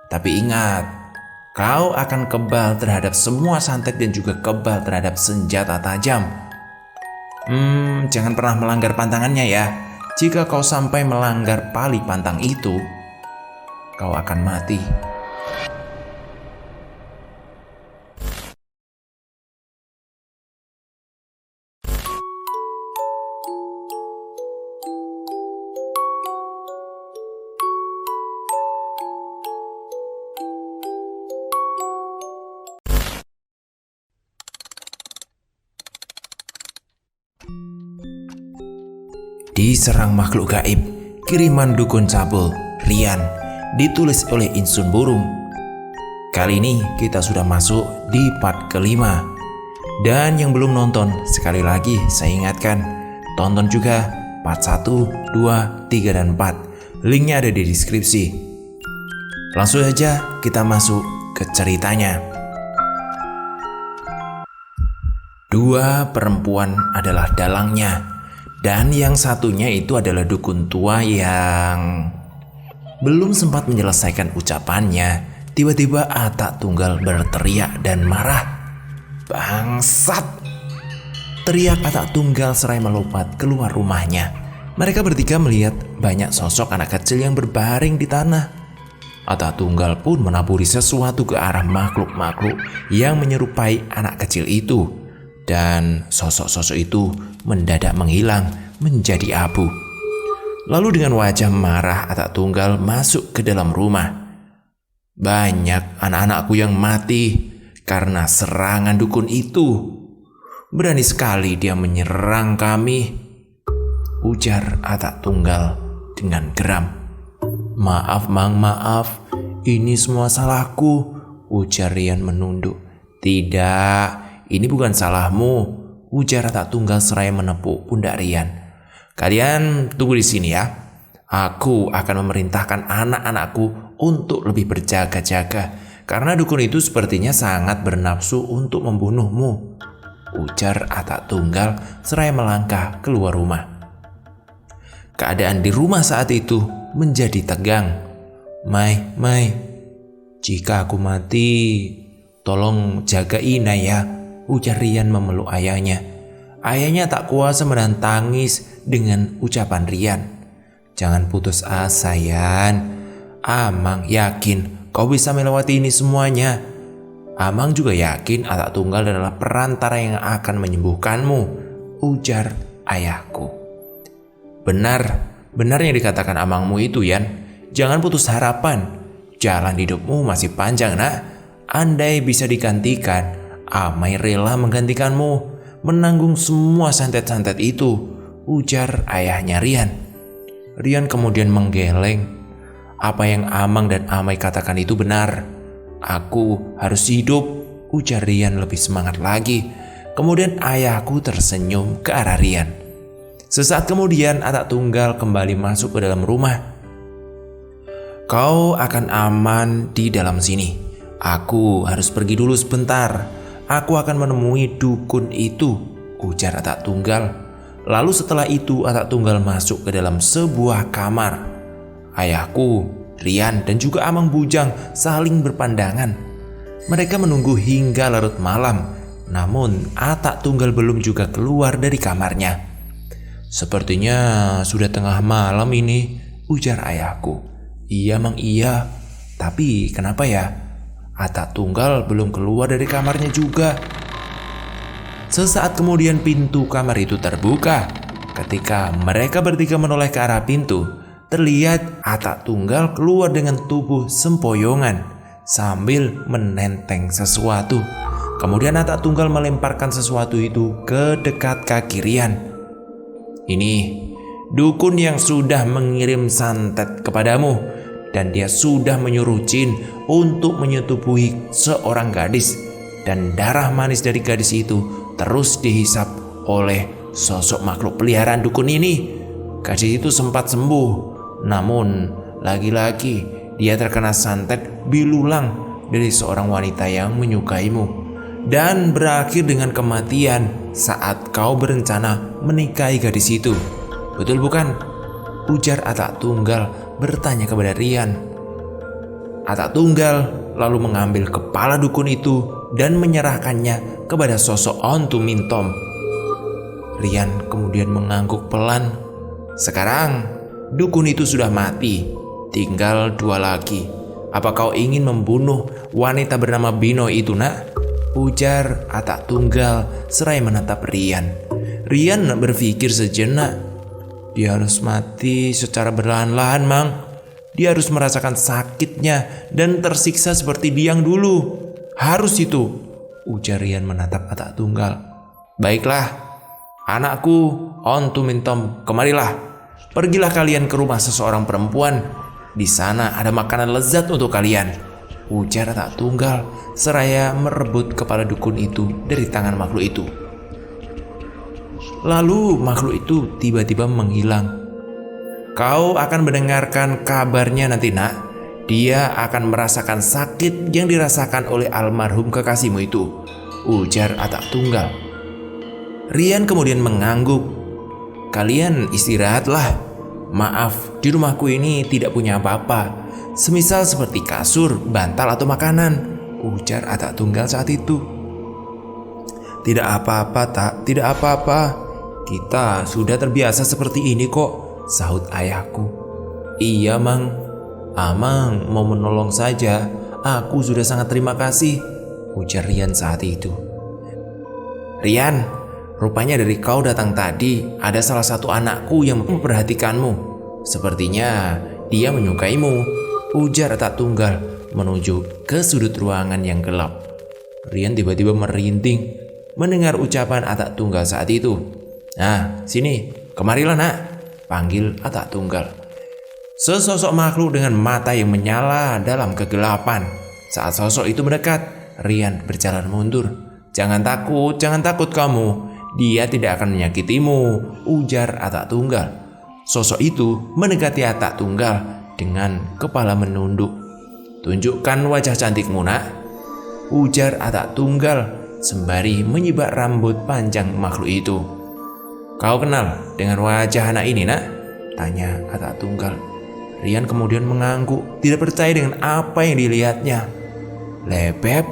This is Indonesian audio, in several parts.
Tapi ingat, kau akan kebal terhadap semua santet dan juga kebal terhadap senjata tajam. Jangan pernah melanggar pantangannya ya. Jika kau sampai melanggar pali pantang itu, kau akan mati. Diserang makhluk gaib, kiriman dukun cabul, Rian, ditulis oleh Insun Burung. Kali ini kita sudah masuk di part kelima. Dan yang belum nonton, sekali lagi saya ingatkan, tonton juga part 1, 2, 3, dan 4. Linknya ada di deskripsi. Langsung aja kita masuk ke ceritanya. Dua perempuan adalah dalangnya. Dan yang satunya itu adalah dukun tua yang belum sempat menyelesaikan ucapannya, tiba-tiba Atak Tunggal berteriak dan marah. "Bangsat!" Teriak Atak Tunggal seraya melompat keluar rumahnya. Mereka bertiga melihat banyak sosok anak kecil yang berbaring di tanah. Atak Tunggal pun menaburi sesuatu ke arah makhluk-makhluk yang menyerupai anak kecil itu. Dan sosok-sosok itu mendadak menghilang menjadi abu. Lalu dengan wajah marah Atak Tunggal masuk ke dalam rumah. "Banyak anak-anakku yang mati karena serangan dukun itu. Berani sekali dia menyerang kami," ujar Atak Tunggal dengan geram. "Maaf Mang, maaf. Ini semua salahku," ujar Rian menunduk. "Tidak, ini bukan salahmu," ujar Atak Tunggal seraya menepuk pundak Rian. "Kalian tunggu di sini ya. Aku akan memerintahkan anak-anakku untuk lebih berjaga-jaga karena dukun itu sepertinya sangat bernafsu untuk membunuhmu," ujar Atak Tunggal seraya melangkah keluar rumah. Keadaan di rumah saat itu menjadi tegang. Mai, jika aku mati, tolong jaga Ina ya," ujar Rian memeluk ayahnya. Ayahnya tak kuasa menahan tangis dengan ucapan Rian. "Jangan putus asa, Yan. Amang yakin kau bisa melewati ini semuanya. Amang juga yakin Atak Tunggal adalah perantara yang akan menyembuhkanmu," ujar ayahku. Benar yang dikatakan amangmu itu, Yan. Jangan putus harapan. Jalan hidupmu masih panjang, nak. Andai bisa digantikan, Amai rela menggantikanmu, menanggung semua santet-santet itu, ujar ayahnya Rian. Rian kemudian menggeleng. Apa yang Amang dan Amai katakan itu benar. Aku harus hidup, ujar Rian lebih semangat lagi. Kemudian ayahku tersenyum ke arah Rian. Sesaat kemudian Atak Tunggal kembali masuk ke dalam rumah. "Kau akan aman di dalam sini. Aku harus pergi dulu sebentar. Aku akan menemui dukun itu," ujar Atak Tunggal. Lalu setelah itu Atak Tunggal masuk ke dalam sebuah kamar. Ayahku, Rian, dan juga Amang Bujang saling berpandangan. Mereka menunggu hingga larut malam. Namun Atak Tunggal belum juga keluar dari kamarnya. "Sepertinya sudah tengah malam ini," ujar ayahku. "Iya Mang, iya. Tapi kenapa ya Atak Tunggal belum keluar dari kamarnya juga?" Sesaat kemudian pintu kamar itu terbuka. Ketika mereka bertiga menoleh ke arah pintu, terlihat Atak Tunggal keluar dengan tubuh sempoyongan sambil menenteng sesuatu. Kemudian Atak Tunggal melemparkan sesuatu itu ke dekat kaki Rian. "Ini dukun yang sudah mengirim santet kepadamu, dan dia sudah menyuruh jin untuk menyetubuhi seorang gadis, dan darah manis dari gadis itu terus dihisap oleh sosok makhluk peliharaan dukun ini. Gadis itu sempat sembuh, namun lagi-lagi dia terkena santet bilulang dari seorang wanita yang menyukaimu, dan berakhir dengan kematian saat kau berencana menikahi gadis itu. Betul bukan?" ujar Atak Tunggal bertanya kepada Rian. Atak Tunggal lalu mengambil kepala dukun itu dan menyerahkannya kepada sosok Ontu Mintom. Rian kemudian mengangguk pelan. Sekarang dukun itu sudah mati, tinggal 2 lagi. Apa kau ingin membunuh wanita bernama Bino itu, nak? Ujar Atak Tunggal seraya menatap Rian. Rian berpikir sejenak. Dia harus mati secara perlahan-lahan, Mang. Dia harus merasakan sakitnya dan tersiksa seperti Biang dulu. Harus itu, ujar Rian menatap Atak Tunggal. Baiklah, anakku Ontu Mintom, kemarilah. Pergilah kalian ke rumah seseorang perempuan. Di sana ada makanan lezat untuk kalian, ujar Atak Tunggal seraya merebut kepala dukun itu dari tangan makhluk itu. Lalu makhluk itu tiba-tiba menghilang. Kau akan mendengarkan kabarnya nanti, nak. Dia akan merasakan sakit yang dirasakan oleh almarhum kekasihmu itu, ujar Atak Tunggal. Rian kemudian mengangguk. Kalian istirahatlah. Maaf, di rumahku ini tidak punya apa-apa, semisal seperti kasur, bantal atau makanan, ujar Atak Tunggal saat itu. Tidak apa-apa, Tak, tidak apa-apa. Kita sudah terbiasa seperti ini kok, sahut ayahku. Iya, Mang. Amang mau menolong saja. Aku sudah sangat terima kasih, ujar Rian saat itu. Rian, rupanya dari kau datang tadi ada salah satu anakku yang memperhatikanmu. Sepertinya dia menyukaimu, ujar Atak Tunggal menuju ke sudut ruangan yang gelap. Rian tiba-tiba merinding mendengar ucapan Atak Tunggal saat itu. Nah, sini, kemarilah, nak, panggil Atak Tunggal. Sesosok makhluk dengan mata yang menyala dalam kegelapan. Saat sosok itu mendekat, Rian berjalan mundur. Jangan takut kamu. Dia tidak akan menyakitimu, ujar Atak Tunggal. Sosok itu mendekati Atak Tunggal dengan kepala menunduk. Tunjukkan wajah cantikmu, nak, ujar Atak Tunggal sembari menyibak rambut panjang makhluk itu. Kau kenal dengan wajah anak ini, nak? Tanya Atak Tunggal. Rian kemudian mengangguk, tidak percaya dengan apa yang dilihatnya. Lebep,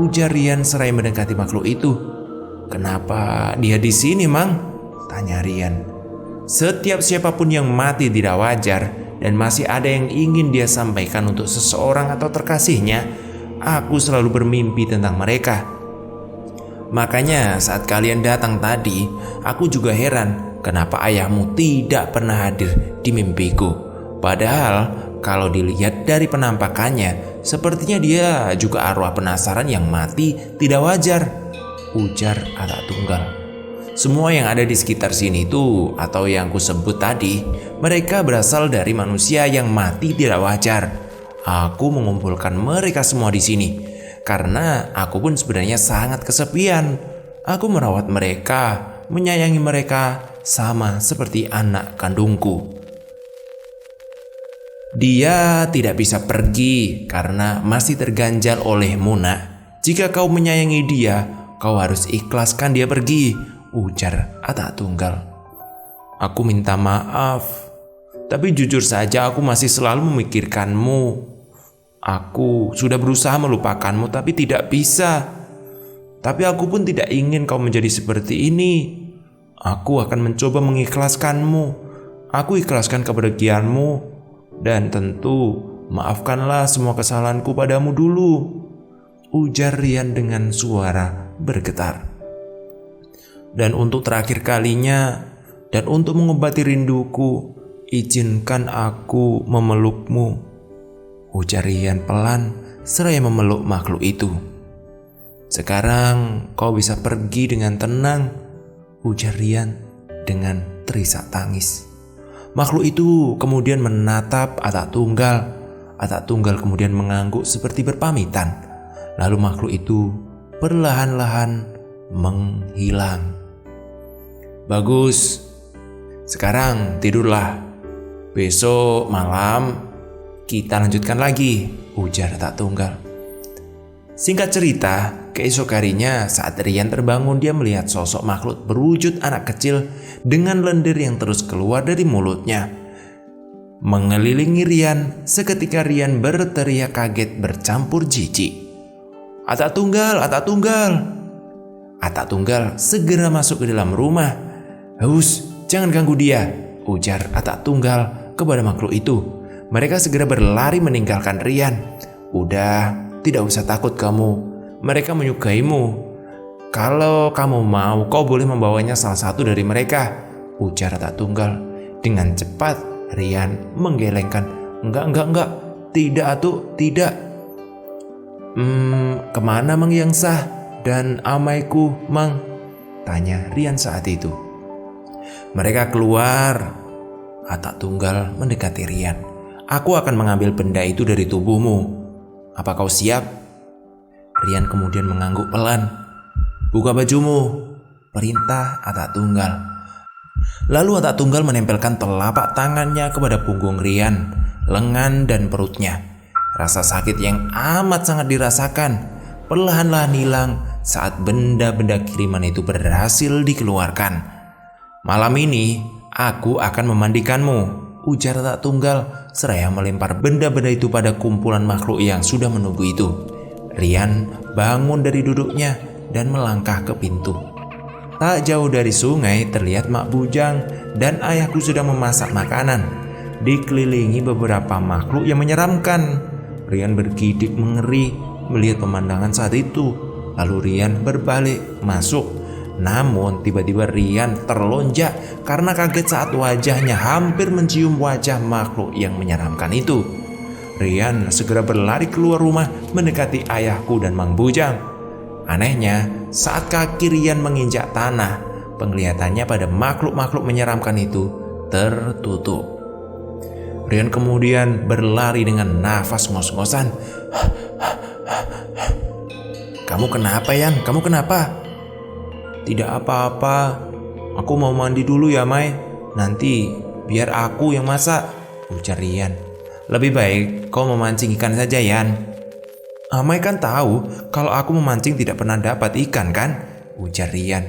ujar Rian seraya mendekati makhluk itu. Kenapa dia di sini, Mang? Tanya Rian. Setiap siapapun yang mati tidak wajar dan masih ada yang ingin dia sampaikan untuk seseorang atau terkasihnya, aku selalu bermimpi tentang mereka. Makanya saat kalian datang tadi, aku juga heran kenapa ayahmu tidak pernah hadir di mimpiku. Padahal kalau dilihat dari penampakannya, sepertinya dia juga arwah penasaran yang mati tidak wajar, ujar Atak Tunggal. Semua yang ada di sekitar sini itu, atau yang ku sebut tadi, mereka berasal dari manusia yang mati tidak wajar. Aku mengumpulkan mereka semua di sini karena aku pun sebenarnya sangat kesepian. Aku merawat mereka, menyayangi mereka sama seperti anak kandungku. Dia tidak bisa pergi karena masih terganjal oleh Muna. Jika kau menyayangi dia, kau harus ikhlaskan dia pergi, ujar Atak Tunggal. Aku minta maaf, tapi jujur saja aku masih selalu memikirkanmu. Aku sudah berusaha melupakanmu tapi tidak bisa. Tapi aku pun tidak ingin kau menjadi seperti ini. Aku akan mencoba mengikhlaskanmu. Aku ikhlaskan kepergianmu. Dan tentu maafkanlah semua kesalahanku padamu dulu, ujar Rian dengan suara bergetar. Dan untuk terakhir kalinya, dan untuk mengobati rinduku, izinkan aku memelukmu, ujar Rian pelan seraya memeluk makhluk itu. Sekarang kau bisa pergi dengan tenang, ujar Rian dengan terisak tangis. Makhluk itu kemudian menatap Atak Tunggal. Atak Tunggal kemudian mengangguk seperti berpamitan. Lalu makhluk itu perlahan-lahan menghilang. Bagus, sekarang tidurlah. Besok malam kita lanjutkan lagi, ujar Atak Tunggal. Singkat cerita, keesok harinya saat Rian terbangun, dia melihat sosok makhluk berwujud anak kecil dengan lendir yang terus keluar dari mulutnya. mengelilingi Rian. Seketika Rian berteriak kaget bercampur jijik. "Atak Tunggal, Atak Tunggal!" Atak Tunggal segera masuk ke dalam rumah. "Hus, jangan ganggu dia," ujar Atak Tunggal kepada makhluk itu. Mereka segera berlari meninggalkan Rian. "Udah, tidak usah takut kamu. Mereka menyukaimu. Kalau kamu mau, kau boleh membawanya salah satu dari mereka," ujar Atak Tunggal. Dengan cepat Rian menggelengkan. Enggak. Tidak, Atuk, tidak." Kemana Mang Yang Sah dan amaiku, Mang?" tanya Rian saat itu. "Mereka keluar." Atak Tunggal mendekati Rian. "Aku akan mengambil benda itu dari tubuhmu. Apa kau siap?" Rian kemudian mengangguk pelan. "Buka bajumu," perintah Atak Tunggal. Lalu Atak Tunggal menempelkan telapak tangannya kepada punggung Rian, lengan dan perutnya. Rasa sakit yang amat sangat dirasakan perlahan-lahan hilang saat benda-benda kiriman itu berhasil dikeluarkan. "Malam ini aku akan memandikanmu," ujar Atak Tunggal seraya melempar benda-benda itu pada kumpulan makhluk yang sudah menunggu itu. Rian bangun dari duduknya dan melangkah ke pintu. Tak jauh dari sungai terlihat Mak Bujang dan ayahku sedang memasak makanan, dikelilingi beberapa makhluk yang menyeramkan. Rian bergidik mengeri melihat pemandangan saat itu. Lalu Rian berbalik masuk. Namun tiba-tiba Rian terlonjak karena kaget saat wajahnya hampir mencium wajah makhluk yang menyeramkan itu. Rian segera berlari keluar rumah mendekati ayahku dan Mang Bujang. Anehnya, saat kaki Rian menginjak tanah, penglihatannya pada makhluk-makhluk menyeramkan itu tertutup. Rian kemudian berlari dengan nafas ngos-ngosan. "Kamu kenapa, Yan? Kamu kenapa?" "Tidak apa-apa. Aku mau mandi dulu ya, Mai. Nanti biar aku yang masak," ujar Rian. "Lebih baik kau memancing ikan saja, Yan." "Amai kan tahu kalau aku memancing tidak pernah dapat ikan kan?" ujar Rian.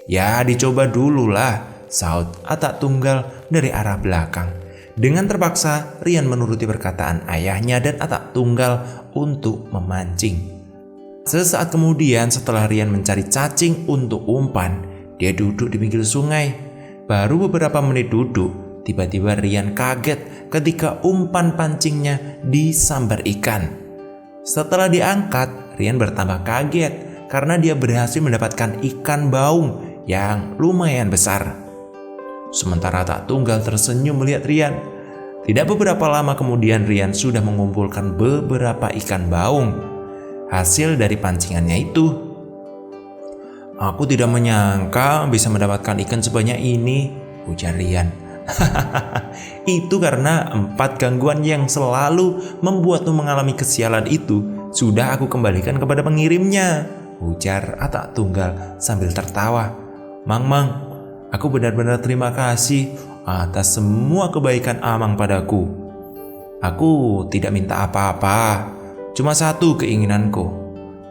"Ya dicoba dulu lah," sahut Atak Tunggal dari arah belakang. Dengan terpaksa Rian menuruti perkataan ayahnya dan Atak Tunggal untuk memancing. Sesaat kemudian setelah Rian mencari cacing untuk umpan, dia duduk di pinggir sungai. Baru beberapa menit duduk, tiba-tiba Rian kaget ketika umpan pancingnya disambar ikan. Setelah diangkat, Rian bertambah kaget karena dia berhasil mendapatkan ikan baung yang lumayan besar. Sementara Atak Tunggal tersenyum melihat Rian. Tidak beberapa lama kemudian Rian sudah mengumpulkan beberapa ikan baung hasil dari pancingannya itu. "Aku tidak menyangka bisa mendapatkan ikan sebanyak ini," ujar Rian. "Itu karena 4 gangguan yang selalu membuatmu mengalami kesialan itu sudah aku kembalikan kepada pengirimnya," ujar Atak Tunggal sambil tertawa. Mang, aku benar-benar terima kasih atas semua kebaikan Amang padaku. Aku tidak minta apa-apa, cuma satu keinginanku.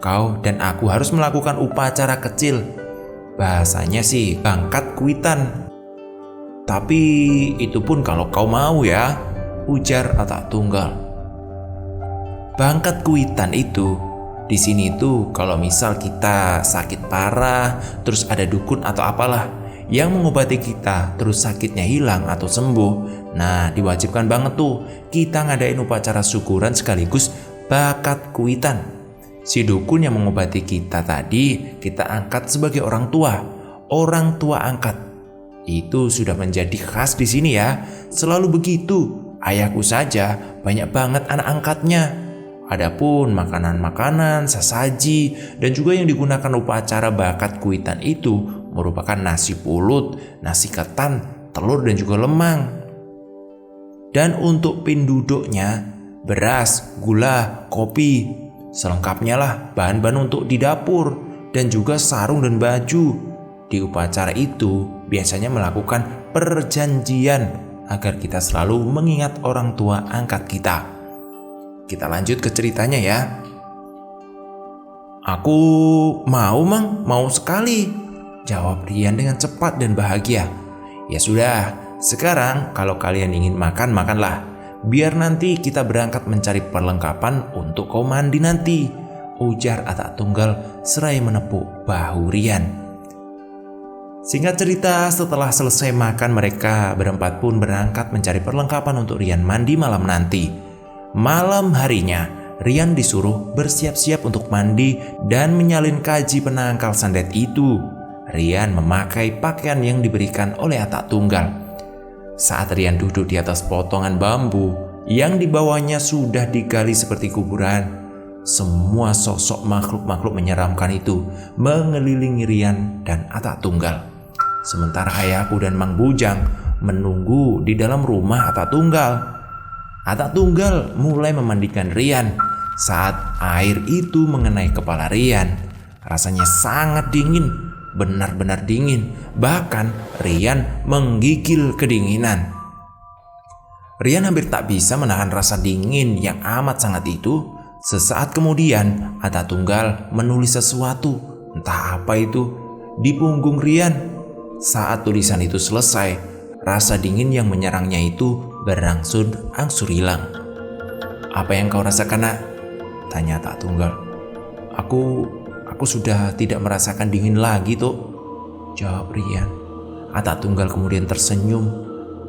Kau dan aku harus melakukan upacara kecil. Bahasanya sih bangkat kuitan. Tapi itu pun kalau kau mau ya, ujar Atak Tunggal. Bangkat kuitan itu di sini tuh kalau misal kita sakit parah, terus ada dukun atau apalah yang mengobati kita, terus sakitnya hilang atau sembuh. Nah, diwajibkan banget tuh kita ngadain upacara syukuran sekaligus bakat kuitan. Si dukun yang mengobati kita tadi kita angkat sebagai orang tua angkat. Itu sudah menjadi khas di sini ya. Selalu begitu. Ayahku saja banyak banget anak angkatnya. Adapun makanan-makanan, sesaji, dan juga yang digunakan upacara bakat kuitan itu merupakan nasi pulut, nasi ketan, telur dan juga lemang. Dan untuk pinduduknya, beras, gula, kopi, selengkapnya lah bahan-bahan untuk di dapur, dan juga sarung dan baju. Di upacara itu biasanya melakukan perjanjian agar kita selalu mengingat orang tua angkat kita. Kita lanjut ke ceritanya ya. "Aku mau, Mang, mau sekali," jawab Rian dengan cepat dan bahagia. "Ya sudah, Sekarang kalau kalian ingin makan, makanlah. Biar nanti kita berangkat mencari perlengkapan untuk kau mandi nanti, ujar Atak Tunggal seraya menepuk bahu Rian. Singkat cerita, setelah selesai makan, mereka berempat pun berangkat mencari perlengkapan untuk Rian mandi malam nanti. Malam harinya, Rian disuruh bersiap-siap untuk mandi dan menyalin kaji penangkal sandet itu. Rian memakai pakaian yang diberikan oleh Atak Tunggal. Saat Rian duduk di atas potongan bambu yang di bawahnya sudah digali seperti kuburan, semua sosok makhluk-makhluk menyeramkan itu mengelilingi Rian dan Atak Tunggal. Sementara ayahku dan Mang Bujang menunggu di dalam rumah Atak Tunggal. Atak Tunggal mulai memandikan Rian. Saat air itu mengenai kepala Rian, rasanya sangat dingin, benar-benar dingin. Bahkan Rian menggigil kedinginan. Rian hampir tak bisa menahan rasa dingin yang amat sangat itu. Sesaat kemudian Atak Tunggal menulis sesuatu, entah apa itu, di punggung Rian. Saat tulisan itu selesai, rasa dingin yang menyerangnya itu berangsur-angsur hilang. "Apa yang kau rasakan, Nak?" tanya Atak Tunggal. Aku sudah tidak merasakan dingin lagi, Tok," jawab Rian. Atak Tunggal kemudian tersenyum.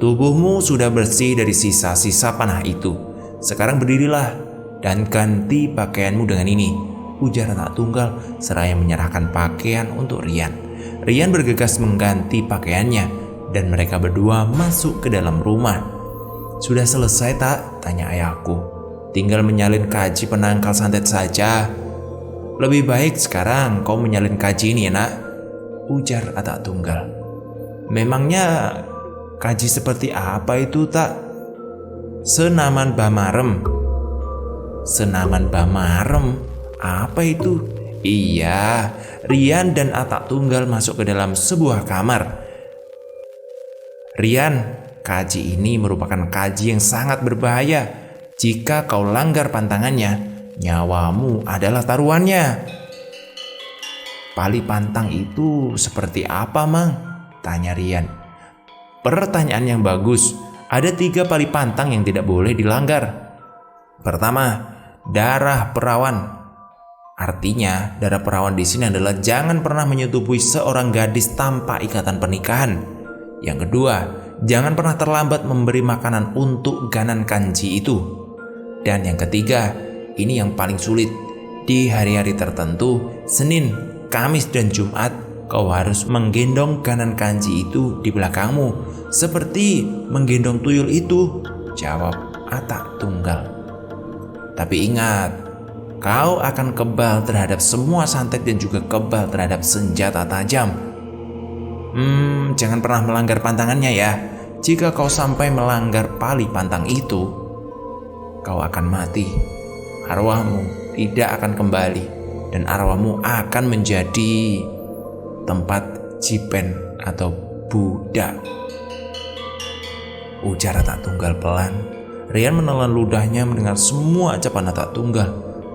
"Tubuhmu sudah bersih dari sisa-sisa panah itu. Sekarang berdirilah dan ganti pakaianmu dengan ini," ujar Atak Tunggal seraya menyerahkan pakaian untuk Rian. Rian bergegas mengganti pakaiannya dan mereka berdua masuk ke dalam rumah. "Sudah selesai tak?" tanya ayahku. "Tinggal menyalin kaji penangkal santet saja." "Lebih baik sekarang kau menyalin kaji ini ya, Nak," ujar Atak Tunggal. "Memangnya kaji seperti apa itu, Tak?" "Senaman Bamarem." "Senaman Bamarem? Apa itu?" Iya, Rian dan Atak Tunggal masuk ke dalam sebuah kamar. "Rian, kaji ini merupakan kaji yang sangat berbahaya. Jika kau langgar pantangannya, nyawamu adalah taruhannya." "Pali pantang itu seperti apa, Mang?" tanya Rian. "Pertanyaan yang bagus. Ada 3 pali pantang yang tidak boleh dilanggar. Pertama, darah perawan. Artinya, darah perawan di sini adalah jangan pernah menyetubui seorang gadis tanpa ikatan pernikahan. Yang kedua, jangan pernah terlambat memberi makanan untuk ganan kanji itu. Dan yang ketiga, ini yang paling sulit. Di hari-hari tertentu, Senin, Kamis, dan Jumat, kau harus menggendong ganan kanji itu di belakangmu, seperti menggendong tuyul itu," jawab Atak Tunggal. "Tapi ingat, kau akan kebal terhadap semua santet dan juga kebal terhadap senjata tajam. Jangan pernah melanggar pantangannya ya. Jika kau sampai melanggar pali pantang itu, kau akan mati. Arwahmu tidak akan kembali dan arwahmu akan menjadi tempat jipen atau budak," ujar Atak Tunggal pelan. Rian menelan ludahnya mendengar semua ucapan Atak Tunggal.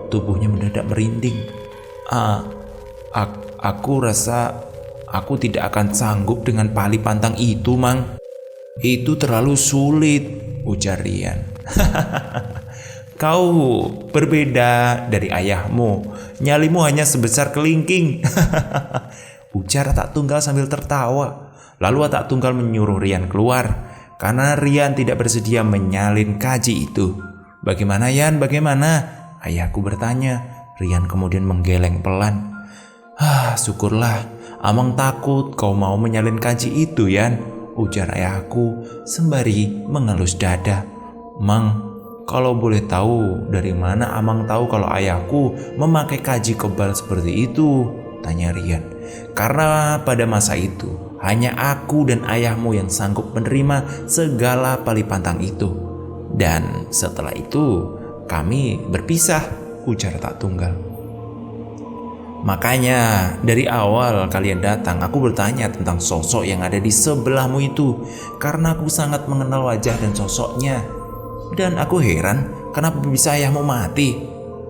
Tubuhnya mendadak merinding. Aku rasa aku tidak akan sanggup dengan pali pantang itu, Mang. Itu terlalu sulit," ujar Rian. "Kau berbeda dari ayahmu. Nyalimu hanya sebesar kelingking," ujar Atak Tunggal sambil tertawa. Lalu Atak Tunggal menyuruh Rian keluar karena Rian tidak bersedia menyalin kaji itu. "Bagaimana, Yan? Bagaimana?" ayahku bertanya. Rian kemudian menggeleng pelan. "Syukurlah, Amang takut kau mau menyalin kaji itu, Yan," ujar ayahku sembari mengelus dada. "Mang, kalau boleh tahu dari mana Amang tahu kalau ayahku memakai kaji kebal seperti itu?" tanya Rian. "Karena pada masa itu hanya aku dan ayahmu yang sanggup menerima segala pali pantang itu. Dan setelah itu kami berpisah," ujar Atak Tunggal. "Makanya dari awal kalian datang, aku bertanya tentang sosok yang ada di sebelahmu itu, karena aku sangat mengenal wajah dan sosoknya. Dan aku heran kenapa bisa ayahmu mati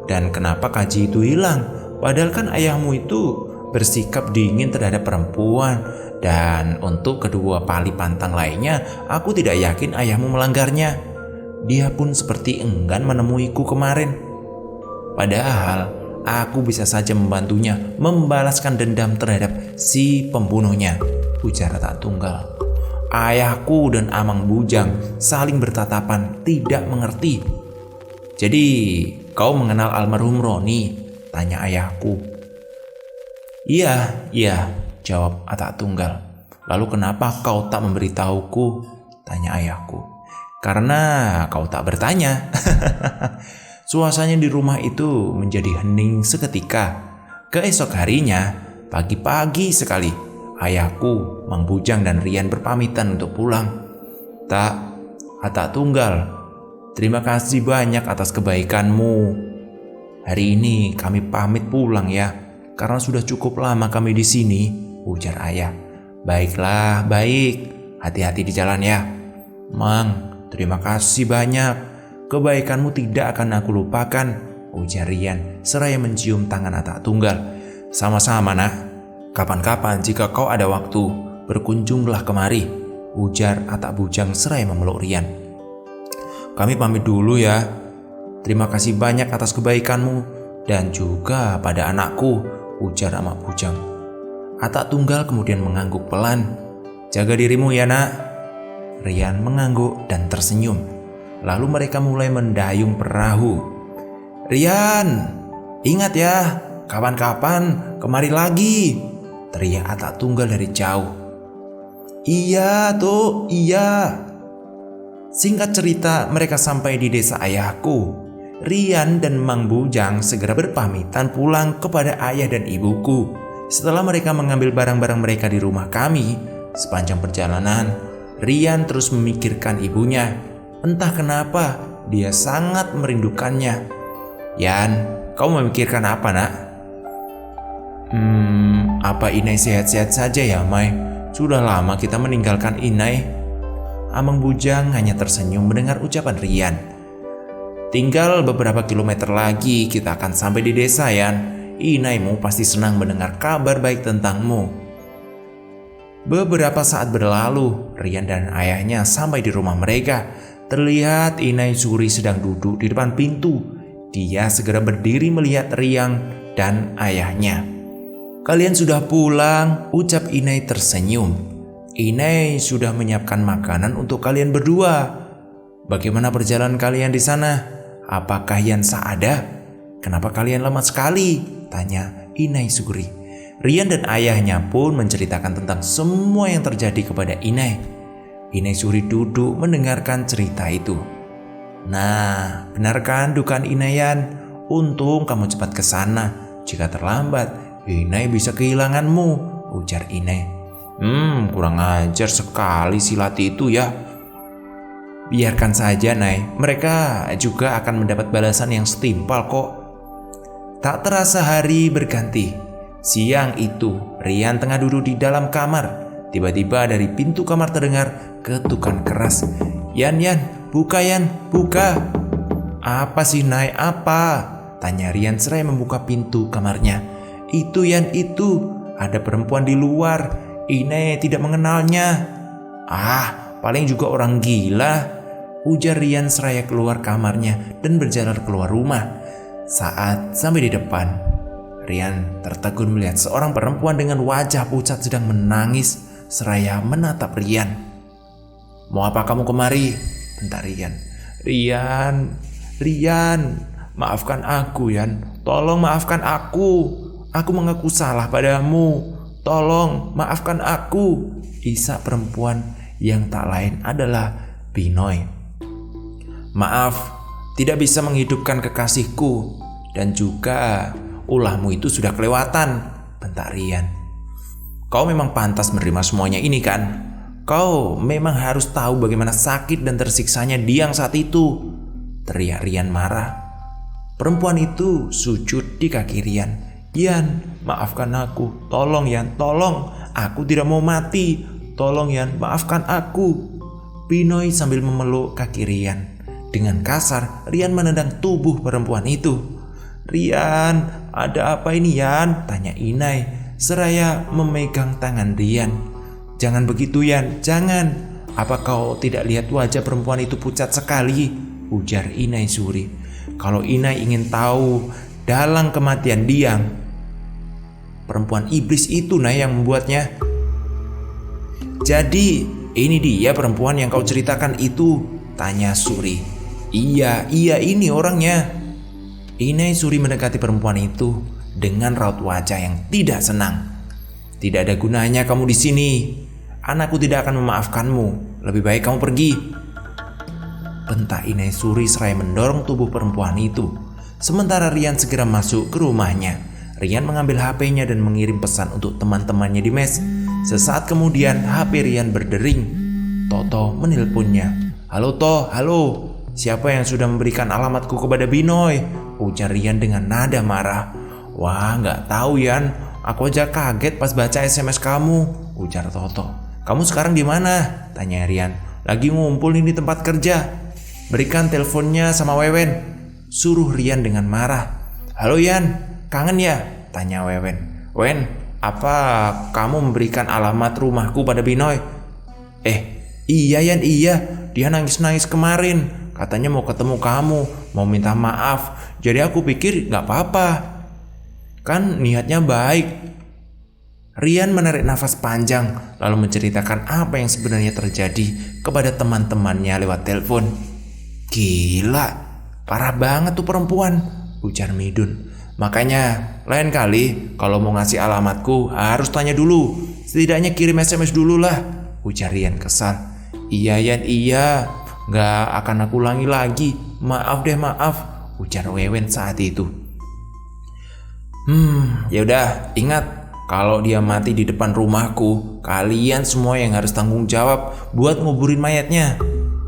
dan kenapa kaji itu hilang. Padahal kan ayahmu itu bersikap dingin terhadap perempuan Dan untuk kedua pali pantang lainnya, aku tidak yakin ayahmu melanggarnya. Dia pun seperti enggan menemuiku kemarin. Padahal aku bisa saja membantunya membalaskan dendam terhadap si pembunuhnya, ujar Tak Tunggal. Ayahku dan Amang Bujang saling bertatapan tidak mengerti. Jadi kau mengenal almarhum Roni? Tanya ayahku. Iya, jawab Tak Tunggal. Lalu kenapa kau tak memberitahuku? Tanya ayahku. Karena kau tak bertanya. Suasananya di rumah itu menjadi hening seketika. Keesok harinya, pagi-pagi sekali, ayahku, Mang Bujang dan Rian berpamitan untuk pulang. Tak Tunggal, terima kasih banyak atas kebaikanmu. Hari ini kami pamit pulang ya, karena sudah cukup lama kami di sini, ujar ayah. Baiklah, baik. Hati-hati di jalan ya. Mang, terima kasih banyak. Kebaikanmu tidak akan aku lupakan, ujar Rian seraya mencium tangan Tak Tunggal. Sama-sama nak. Kapan-kapan jika kau ada waktu, berkunjunglah kemari, ujar Tak Bujang seraya memeluk Rian. Kami pamit dulu ya. Terima kasih banyak atas kebaikanmu dan juga pada anakku, ujar Amang Bujang. Tak Tunggal kemudian mengangguk pelan. Jaga dirimu ya nak. Rian mengangguk dan tersenyum. Lalu mereka mulai mendayung perahu. Rian, ingat ya, kapan-kapan kemari lagi, teriak Tak Tunggal dari jauh. Iya tuh, iya. Singkat cerita, mereka sampai di desa ayahku. Rian dan Mang Bujang segera berpamitan pulang kepada ayah dan ibuku. Setelah mereka mengambil barang-barang mereka di rumah kami, sepanjang perjalanan, Rian terus memikirkan ibunya. Entah kenapa, dia sangat merindukannya. Yan, kau memikirkan apa nak? Apa Inai sehat-sehat saja ya Mai? Sudah lama kita meninggalkan Inai. Amang Bujang hanya tersenyum mendengar ucapan Rian. Tinggal beberapa kilometer lagi kita akan sampai di desa Yan. Inaimu pasti senang mendengar kabar baik tentangmu. Beberapa saat berlalu, Rian dan ayahnya sampai di rumah mereka. Terlihat Inai Suri sedang duduk di depan pintu. Dia segera berdiri melihat Rian dan ayahnya. Kalian sudah pulang, ucap Inai tersenyum. Inai sudah menyiapkan makanan untuk kalian berdua. Bagaimana perjalanan kalian di sana? Apakah Yan Saada? Kenapa kalian lemah sekali? Tanya Inai Suri. Rian dan ayahnya pun menceritakan tentang semua yang terjadi kepada Inai. Inai Suri duduk mendengarkan cerita itu. Nah, benar kan dugaan Inai Yan? Untung kamu cepat ke sana. Jika terlambat, Inai bisa kehilanganmu, ujar Inai. Kurang ajar sekali si Lati itu ya. Biarkan saja Nai, mereka juga akan mendapat balasan yang setimpal kok. Tak terasa hari berganti. Siang itu, Rian tengah duduk di dalam kamar. Tiba-tiba dari pintu kamar terdengar ketukan keras. Yan, buka Yan, buka. Apa sih Nai, apa? Tanya Rian seraya membuka pintu kamarnya. Itu Yan, itu. Ada perempuan di luar. Inai tidak mengenalnya. Paling juga orang gila, ujar Rian seraya keluar kamarnya dan berjalan keluar rumah. Saat sampai di depan, Rian tertegun melihat seorang perempuan dengan wajah pucat sedang menangis seraya menatap Rian. Mau apa kamu kemari? Bentak Rian. Rian, maafkan aku Yan. Tolong maafkan aku. Aku mengaku salah padamu. Tolong maafkan aku. Isak perempuan yang tak lain adalah Binoy. Maaf, tidak bisa menghidupkan kekasihku. Dan juga ulahmu itu sudah kelewatan, bentak Rian. Kau memang pantas menerima semuanya ini kan? Kau memang harus tahu bagaimana sakit dan tersiksanya Diang saat itu, teriak Rian marah. Perempuan itu sujud di kaki Rian. Yan, maafkan aku. Tolong Yan, tolong. Aku tidak mau mati. Tolong Yan, maafkan aku. Binoy sambil memeluk kaki Rian. Dengan kasar, Rian menendang tubuh perempuan itu. Rian, ada apa ini Yan? Tanya Inai seraya memegang tangan Rian. Jangan begitu Yan, jangan. Apa kau tidak lihat wajah perempuan itu pucat sekali? Ujar Inai Suri. Kalau Inai ingin tahu dalang kematian Diang, perempuan iblis itu yang membuatnya. Jadi ini dia perempuan yang kau ceritakan itu? Tanya Suri. Iya ini orangnya. Inai Suri mendekati perempuan itu dengan raut wajah yang tidak senang. Tidak ada gunanya kamu di sini. Anakku tidak akan memaafkanmu. Lebih baik kamu pergi. Bentak Inai Suri seraya mendorong tubuh perempuan itu. Sementara Rian segera masuk ke rumahnya. Rian mengambil HP-nya dan mengirim pesan untuk teman-temannya di mes. Sesaat kemudian HP Rian berdering. Toto menelponnya. Halo Toh, halo. Siapa yang sudah memberikan alamatku kepada Binoy? Ujar Rian dengan nada marah. Wah, nggak tahu Yan. Aku aja kaget pas baca SMS kamu. Ujar Toto. Kamu sekarang di mana? Tanya Rian. Lagi ngumpul di tempat kerja. Berikan teleponnya sama Wewen. Suruh Rian dengan marah. Halo Yan, kangen ya? Tanya Wewen. Wen, apa kamu memberikan alamat rumahku pada Binoy? Iya Yan, iya. Dia nangis-nangis kemarin. Katanya mau ketemu kamu, mau minta maaf. Jadi aku pikir gak apa-apa. Kan niatnya baik. Rian menarik nafas panjang lalu menceritakan apa yang sebenarnya terjadi kepada teman-temannya lewat telepon. Gila, parah banget tuh perempuan, ujar Midun. Makanya lain kali kalau mau ngasih alamatku harus tanya dulu. Setidaknya kirim SMS dulu lah, ujar Rian kesal. Iya Yan, iya. Gak akan aku ulangi lagi. Maaf deh, maaf, ujar Wewen saat itu. Yaudah, ingat, kalau dia mati di depan rumahku, kalian semua yang harus tanggung jawab buat nguburin mayatnya,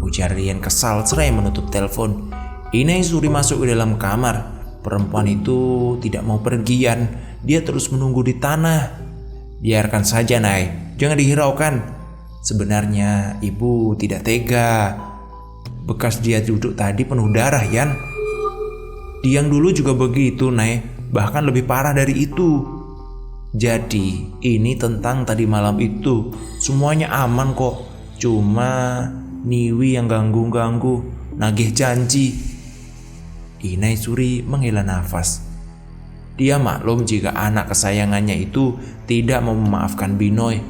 ujar Rian kesal seraya menutup telepon. Inai Suri masuk ke dalam kamar. Perempuan itu tidak mau pergian. Dia terus menunggu di tanah. Biarkan saja Nai, jangan dihiraukan. Sebenarnya ibu tidak tega. Bekas dia duduk tadi penuh darah Yan. Diang dulu juga begitu Nai, bahkan lebih parah dari itu. Jadi ini tentang tadi malam itu. Semuanya aman kok. Cuma Niwi yang ganggu-ganggu, nagih janji. Inai Suri menghela nafas. Dia maklum jika anak kesayangannya itu tidak mau memaafkan Binoy.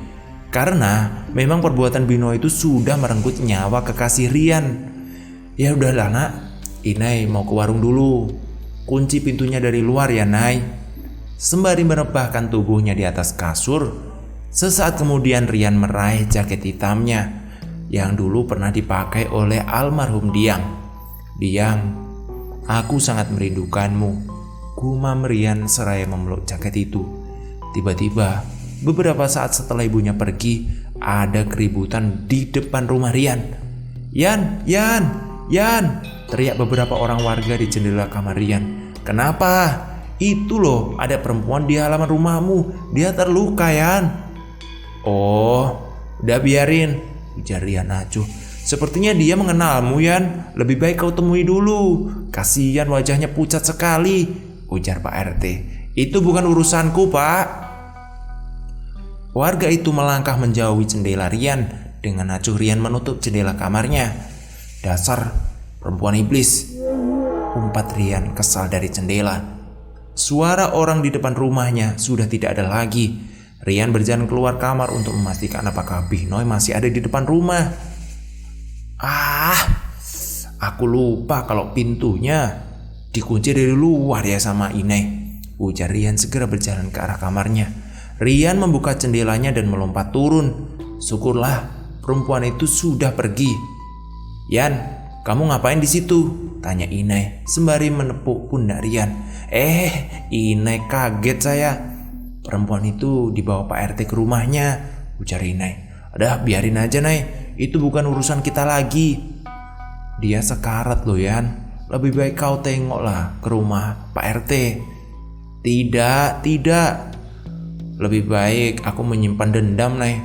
Karena memang perbuatan Binoy itu sudah merenggut nyawa kekasih Rian. Ya udahlah nak, Inai mau ke warung dulu. Kunci pintunya dari luar ya Nai. Sembari merebahkan tubuhnya di atas kasur, sesaat kemudian Rian meraih jaket hitamnya yang dulu pernah dipakai oleh almarhum Diang. Diang, aku sangat merindukanmu, gumam Rian seraya memeluk jaket itu. Tiba-tiba, beberapa saat setelah ibunya pergi, ada keributan di depan rumah Rian. Yan, teriak beberapa orang warga di jendela kamar Rian. Kenapa? Itu loh, ada perempuan di halaman rumahmu. Dia terluka Yan. Oh, udah biarin, ujar Rian acuh. Sepertinya dia mengenalmu Yan. Lebih baik kau temui dulu. Kasihan wajahnya pucat sekali, ujar Pak RT. Itu bukan urusanku Pak. Warga itu melangkah menjauhi jendela Rian. Dengan acuh Rian menutup jendela kamarnya. Dasar perempuan iblis, umpat Rian kesal dari jendela. Suara orang di depan rumahnya sudah tidak ada lagi. Rian berjalan keluar kamar untuk memastikan apakah Binoy masih ada di depan rumah. Aku lupa kalau pintunya dikunci dari luar ya sama Inai, ujar Rian segera berjalan ke arah kamarnya. Rian membuka jendelanya dan melompat turun. Syukurlah perempuan itu sudah pergi. Yan, kamu ngapain di situ? Tanya Inai sembari menepuk pundak Rian. Inai, kaget saya. Perempuan itu dibawa Pak RT ke rumahnya, ujar Inai. Udah biarin aja Nai, itu bukan urusan kita lagi. Dia sekarat loh Yan. Lebih baik kau tengoklah ke rumah Pak RT. Tidak. Lebih baik aku menyimpan dendam Nai.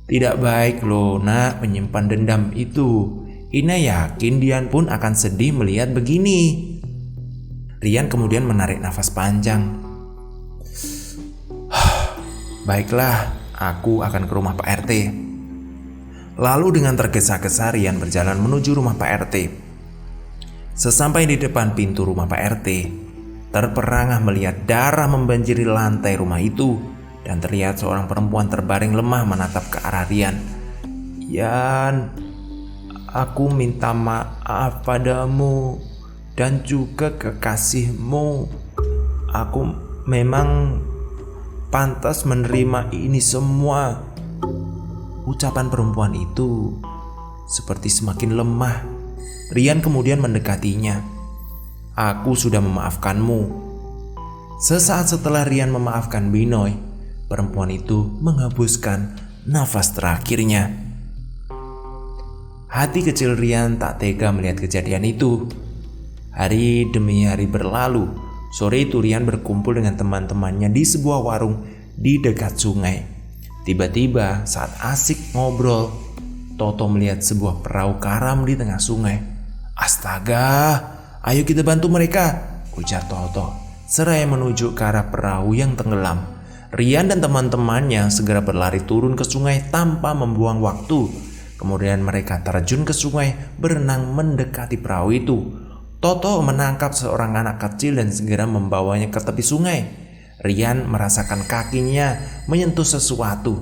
Tidak baik loh nak menyimpan dendam itu. Inai yakin Dian pun akan sedih melihat begini. Rian kemudian menarik nafas panjang. Baiklah, Aku akan ke rumah Pak RT. Lalu dengan tergesa-gesa Rian berjalan menuju rumah Pak RT. Sesampai di depan pintu rumah Pak RT, terperangah melihat darah membanjiri lantai rumah itu dan terlihat seorang perempuan terbaring lemah menatap ke arah Rian. "Yan, aku minta maaf padamu dan juga kekasihmu. Aku memang pantas menerima ini semua." Ucapan perempuan itu seperti semakin lemah. Rian kemudian mendekatinya. "Aku sudah memaafkanmu." Sesaat setelah Rian memaafkan Binoy, perempuan itu menghembuskan nafas terakhirnya. Hati kecil Rian tak tega melihat kejadian itu. Hari demi hari berlalu. Sore itu Rian berkumpul dengan teman-temannya di sebuah warung di dekat sungai. Tiba-tiba saat asik ngobrol, Toto melihat sebuah perahu karam di tengah sungai. "Astaga, ayo kita bantu mereka," ujar Toto seraya menuju ke arah perahu yang tenggelam. Rian dan teman-temannya segera berlari turun ke sungai tanpa membuang waktu. Kemudian mereka terjun ke sungai, berenang mendekati perahu itu. Toto menangkap seorang anak kecil dan segera membawanya ke tepi sungai. Rian merasakan kakinya menyentuh sesuatu.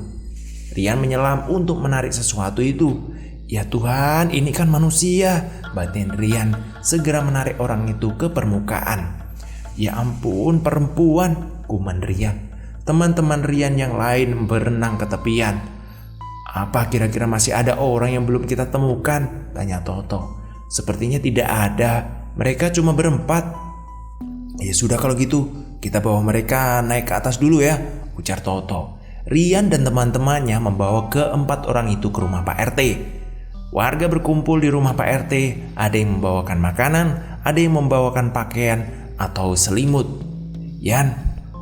Rian menyelam untuk menarik sesuatu itu. "Ya Tuhan, ini kan manusia," batin Rian segera menarik orang itu ke permukaan. "Ya ampun, perempuan," kuman Rian. Teman-teman Rian yang lain berenang ke tepian. "Apa kira-kira masih ada orang yang belum kita temukan?" tanya Toto. "Sepertinya tidak ada, mereka cuma berempat." "Ya sudah kalau gitu, kita bawa mereka naik ke atas dulu ya," ujar Toto. Rian dan teman-temannya membawa keempat orang itu ke rumah Pak RT. Warga berkumpul di rumah Pak RT. Ada yang membawakan makanan, ada yang membawakan pakaian atau selimut. "Yan,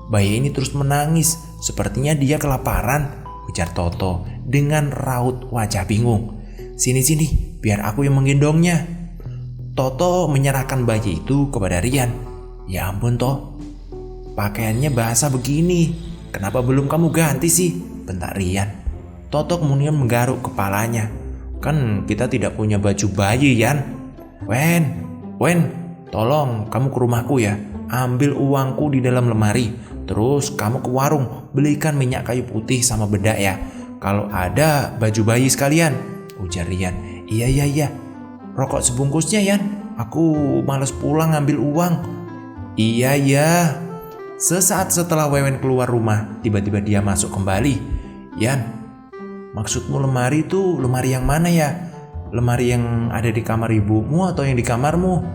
bayi ini terus menangis. Sepertinya dia kelaparan," ujar Toto dengan raut wajah bingung. "Sini, biar aku yang menggendongnya." Toto menyerahkan bayi itu kepada Rian. "Ya ampun, Toh. Pakaiannya basah begini. Kenapa belum kamu ganti sih?" bentak Rian. Toto kemudian menggaruk kepalanya. "Kan kita tidak punya baju bayi, Yan." Wen, tolong kamu ke rumahku ya. Ambil uangku di dalam lemari. Terus kamu ke warung, belikan minyak kayu putih sama bedak ya. Kalau ada baju bayi sekalian," ujar Rian. Iya. Rokok sebungkusnya, Yan. Aku males pulang ngambil uang." Iya. Sesaat setelah Wewen keluar rumah, tiba-tiba dia masuk kembali. "Yan, maksudmu lemari itu lemari yang mana ya? Lemari yang ada di kamar ibumu atau yang di kamarmu?"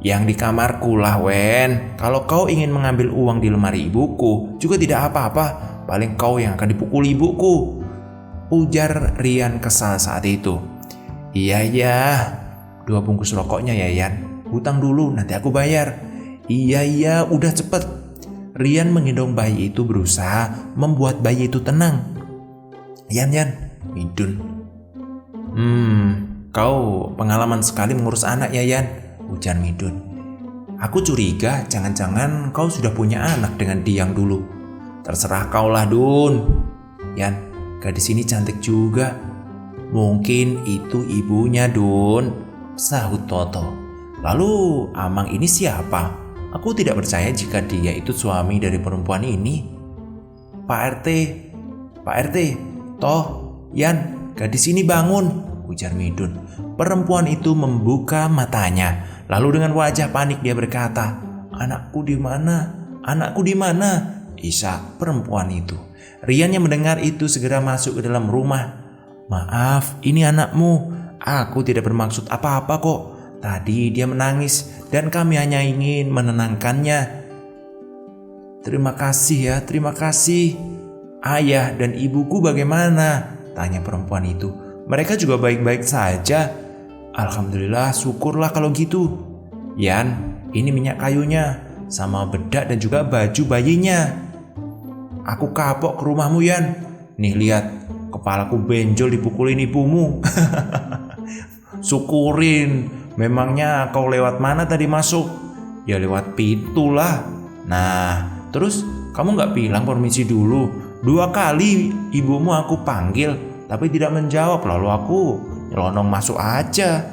"Yang di kamarku lah, Wen. Kalau kau ingin mengambil uang di lemari ibuku juga tidak apa-apa. Paling kau yang akan dipukul ibuku," ujar Rian kesal saat itu. Iya. 2 bungkus rokoknya ya, Yan. Hutang dulu, nanti aku bayar." Iya, udah cepet." Rian menggendong bayi itu berusaha membuat bayi itu tenang. Yan, Midun. Kau pengalaman sekali mengurus anak ya, Yan," ujar Midun. "Aku curiga jangan-jangan kau sudah punya anak dengan Diang dulu." "Terserah kau lah, Dun." "Yan, gadis ini cantik juga." "Mungkin itu ibunya, Dun," sahut Toto. "Lalu Amang ini siapa? Aku tidak percaya jika dia itu suami dari perempuan ini." Pak RT, Toh, Yan, gadis ini bangun," ujar Midun. Perempuan itu membuka matanya, lalu dengan wajah panik dia berkata, Anakku di mana?" Isak perempuan itu. Rian yang mendengar itu segera masuk ke dalam rumah. "Maaf, ini anakmu. Aku tidak bermaksud apa-apa kok. Tadi dia menangis dan kami hanya ingin menenangkannya." Terima kasih. "Ayah dan ibuku bagaimana?" tanya perempuan itu. "Mereka juga baik-baik saja." "Alhamdulillah, syukurlah kalau gitu." "Yan, ini minyak kayunya sama bedak dan juga baju bayinya." "Aku kapok ke rumahmu, Yan. Nih lihat, kepalaku benjol dipukulin ibumu." "Syukurin. Memangnya kau lewat mana tadi masuk?" "Ya lewat pintu lah." "Nah, terus kamu gak bilang permisi dulu? 2 kali ibumu aku panggil, tapi tidak menjawab. Lalu aku nyelonong masuk aja.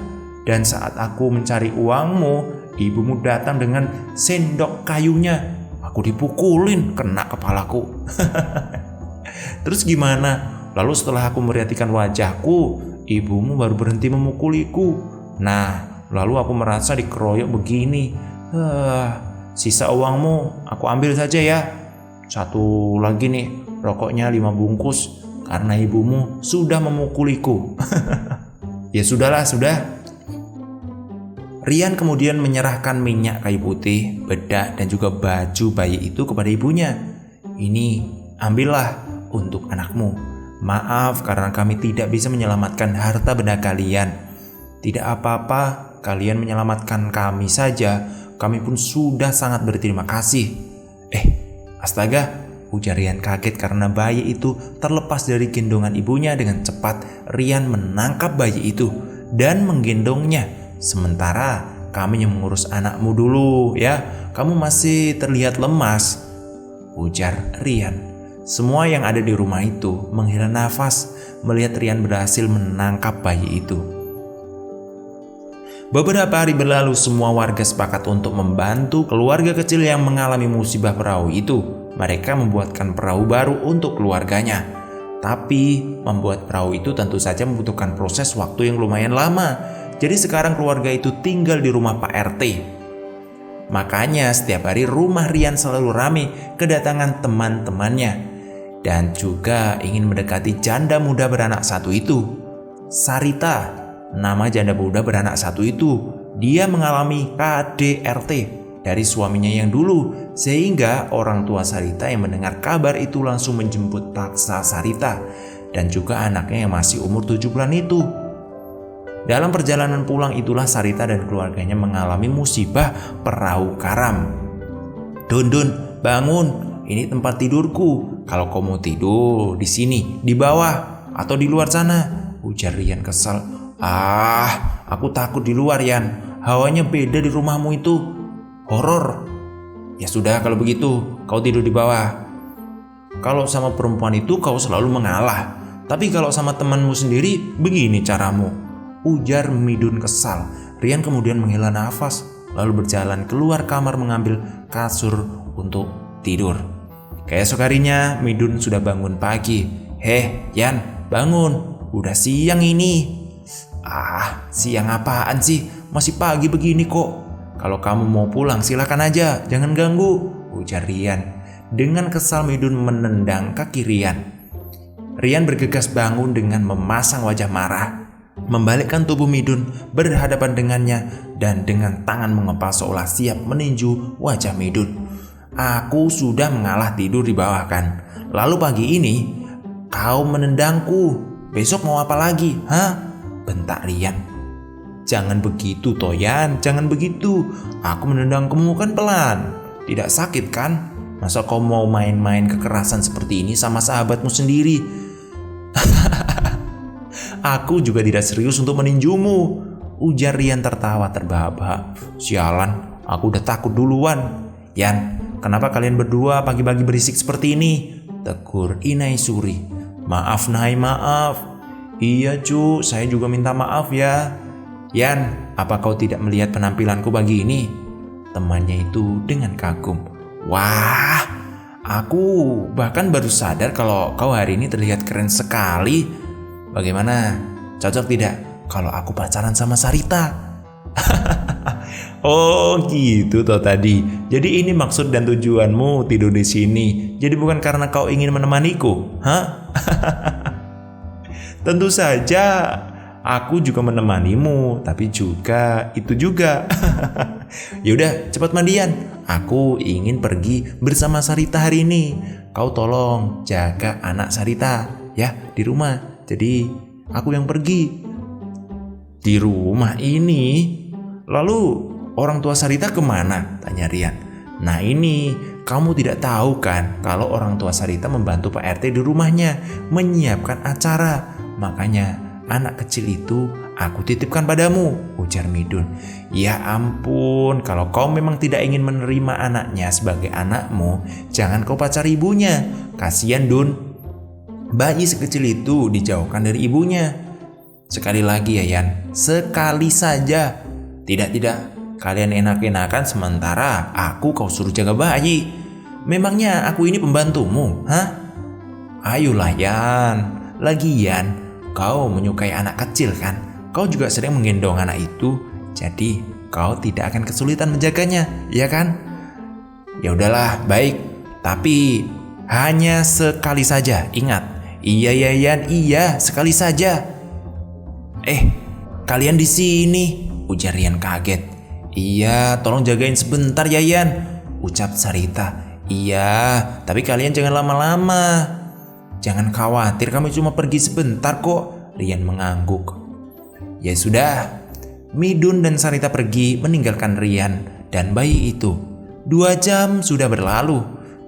Dan saat aku mencari uangmu, ibumu datang dengan sendok kayunya. Aku dipukulin, kena kepalaku. Terus gimana? Lalu setelah aku merhatikan wajahku, ibumu baru berhenti memukuliku. Nah, lalu aku merasa dikeroyok begini. Sisa uangmu aku ambil saja ya. 1 lagi nih, rokoknya 5 bungkus. Karena ibumu sudah memukuliku. Ya sudahlah, sudah. Rian kemudian menyerahkan minyak kayu putih, bedak, dan juga baju bayi itu kepada ibunya. Ini, ambillah untuk anakmu. Maaf karena kami tidak bisa menyelamatkan harta benda kalian. Tidak apa-apa, kalian menyelamatkan kami saja. Kami pun sudah sangat berterima kasih. Astaga, ujar Rian kaget karena bayi itu terlepas dari gendongan ibunya. Dengan cepat Rian menangkap bayi itu dan menggendongnya. Sementara kami yang mengurus anakmu dulu ya. Kamu masih terlihat lemas, ujar Rian. Semua yang ada di rumah itu menghela nafas melihat Rian berhasil menangkap bayi itu. Beberapa hari berlalu, semua warga sepakat untuk membantu keluarga kecil yang mengalami musibah perahu itu. Mereka membuatkan perahu baru untuk keluarganya. Tapi membuat perahu itu tentu saja membutuhkan proses waktu yang lumayan lama. Jadi sekarang keluarga itu tinggal di rumah Pak RT. Makanya setiap hari rumah Rian selalu ramai kedatangan teman-temannya. Dan juga ingin mendekati janda muda beranak 1 itu. Sarita, nama janda muda beranak 1 itu. Dia mengalami KDRT dari suaminya yang dulu. Sehingga orang tua Sarita yang mendengar kabar itu langsung menjemput paksa Sarita dan juga anaknya yang masih umur 7 bulan itu. Dalam perjalanan pulang itulah Sarita dan keluarganya mengalami musibah perahu karam. Dun, bangun, ini tempat tidurku. Kalau kau mau tidur di sini, di bawah atau di luar sana, ujar Rian kesal. Aku takut di luar, Rian. Hawanya beda di rumahmu itu, horor. Ya sudah, kalau begitu kau tidur di bawah. Kalau sama perempuan itu kau selalu mengalah, tapi kalau sama temanmu sendiri begini caramu, ujar Midun kesal. Rian kemudian menghela nafas lalu berjalan keluar kamar mengambil kasur untuk tidur. Keesok harinya Midun sudah bangun pagi. Yan, bangun, udah siang ini. Siang apaan sih? Masih pagi begini kok. Kalau kamu mau pulang silakan aja, jangan ganggu, ujar Rian. Dengan kesal Midun menendang kaki Rian. Rian bergegas bangun dengan memasang wajah marah, membalikkan tubuh Midun berhadapan dengannya dan dengan tangan mengepal seolah siap meninju wajah Midun. Aku sudah mengalah tidur di bawah kan. Lalu pagi ini kau menendangku. Besok mau apa lagi? Bentak Rian. Jangan begitu Toyan, jangan begitu. Aku menendang kamu kan pelan. Tidak sakit kan? Masa kau mau main-main kekerasan seperti ini sama sahabatmu sendiri? Aku juga tidak serius untuk meninjumu, ujar Rian tertawa terbahak-bahak. Sialan, aku udah takut duluan. Yan, kenapa kalian berdua pagi-pagi berisik seperti ini? Tegur Inai Suri. Maaf Nai, maaf. Iya cu, saya juga minta maaf ya. Yan, apa kau tidak melihat penampilanku pagi ini? Temannya itu dengan kagum. Wah, aku bahkan baru sadar kalau kau hari ini terlihat keren sekali. Bagaimana? Cocok tidak kalau aku pacaran sama Sarita? Oh gitu toh tadi. Jadi ini maksud dan tujuanmu tidur di sini. Jadi bukan karena kau ingin menemaniku, Tentu saja aku juga menemanimu, tapi juga itu juga. Yaudah, cepat mandian. Aku ingin pergi bersama Sarita hari ini. Kau tolong jaga anak Sarita ya di rumah. Jadi aku yang pergi. Di rumah ini? Lalu orang tua Sarita kemana? Tanya Rian. Nah ini, kamu tidak tahu kan kalau orang tua Sarita membantu Pak RT di rumahnya menyiapkan acara. Makanya anak kecil itu aku titipkan padamu, ujar Midun. Ya ampun, kalau kau memang tidak ingin menerima anaknya sebagai anakmu, jangan kau pacari ibunya. Kasihan Dun, bayi sekecil itu dijauhkan dari ibunya. Sekali lagi ya Yan, sekali saja. Tidak, kalian enak-enakan sementara aku kau suruh jaga bayi. Memangnya aku ini pembantumu, hah? Ayolah Yan, lagian kau menyukai anak kecil kan? Kau juga sering menggendong anak itu, jadi kau tidak akan kesulitan menjaganya, ya kan? Ya udahlah, baik. Tapi hanya sekali saja, ingat. Iya ya Yan, iya, sekali saja. Kalian di sini, ujar Rian kaget. Iya, tolong jagain sebentar ya Yan, ucap Sarita. Iya, tapi kalian jangan lama-lama. Jangan khawatir, kami cuma pergi sebentar kok, Rian mengangguk. Ya sudah, Midun dan Sarita pergi meninggalkan Rian dan bayi itu. 2 jam sudah berlalu.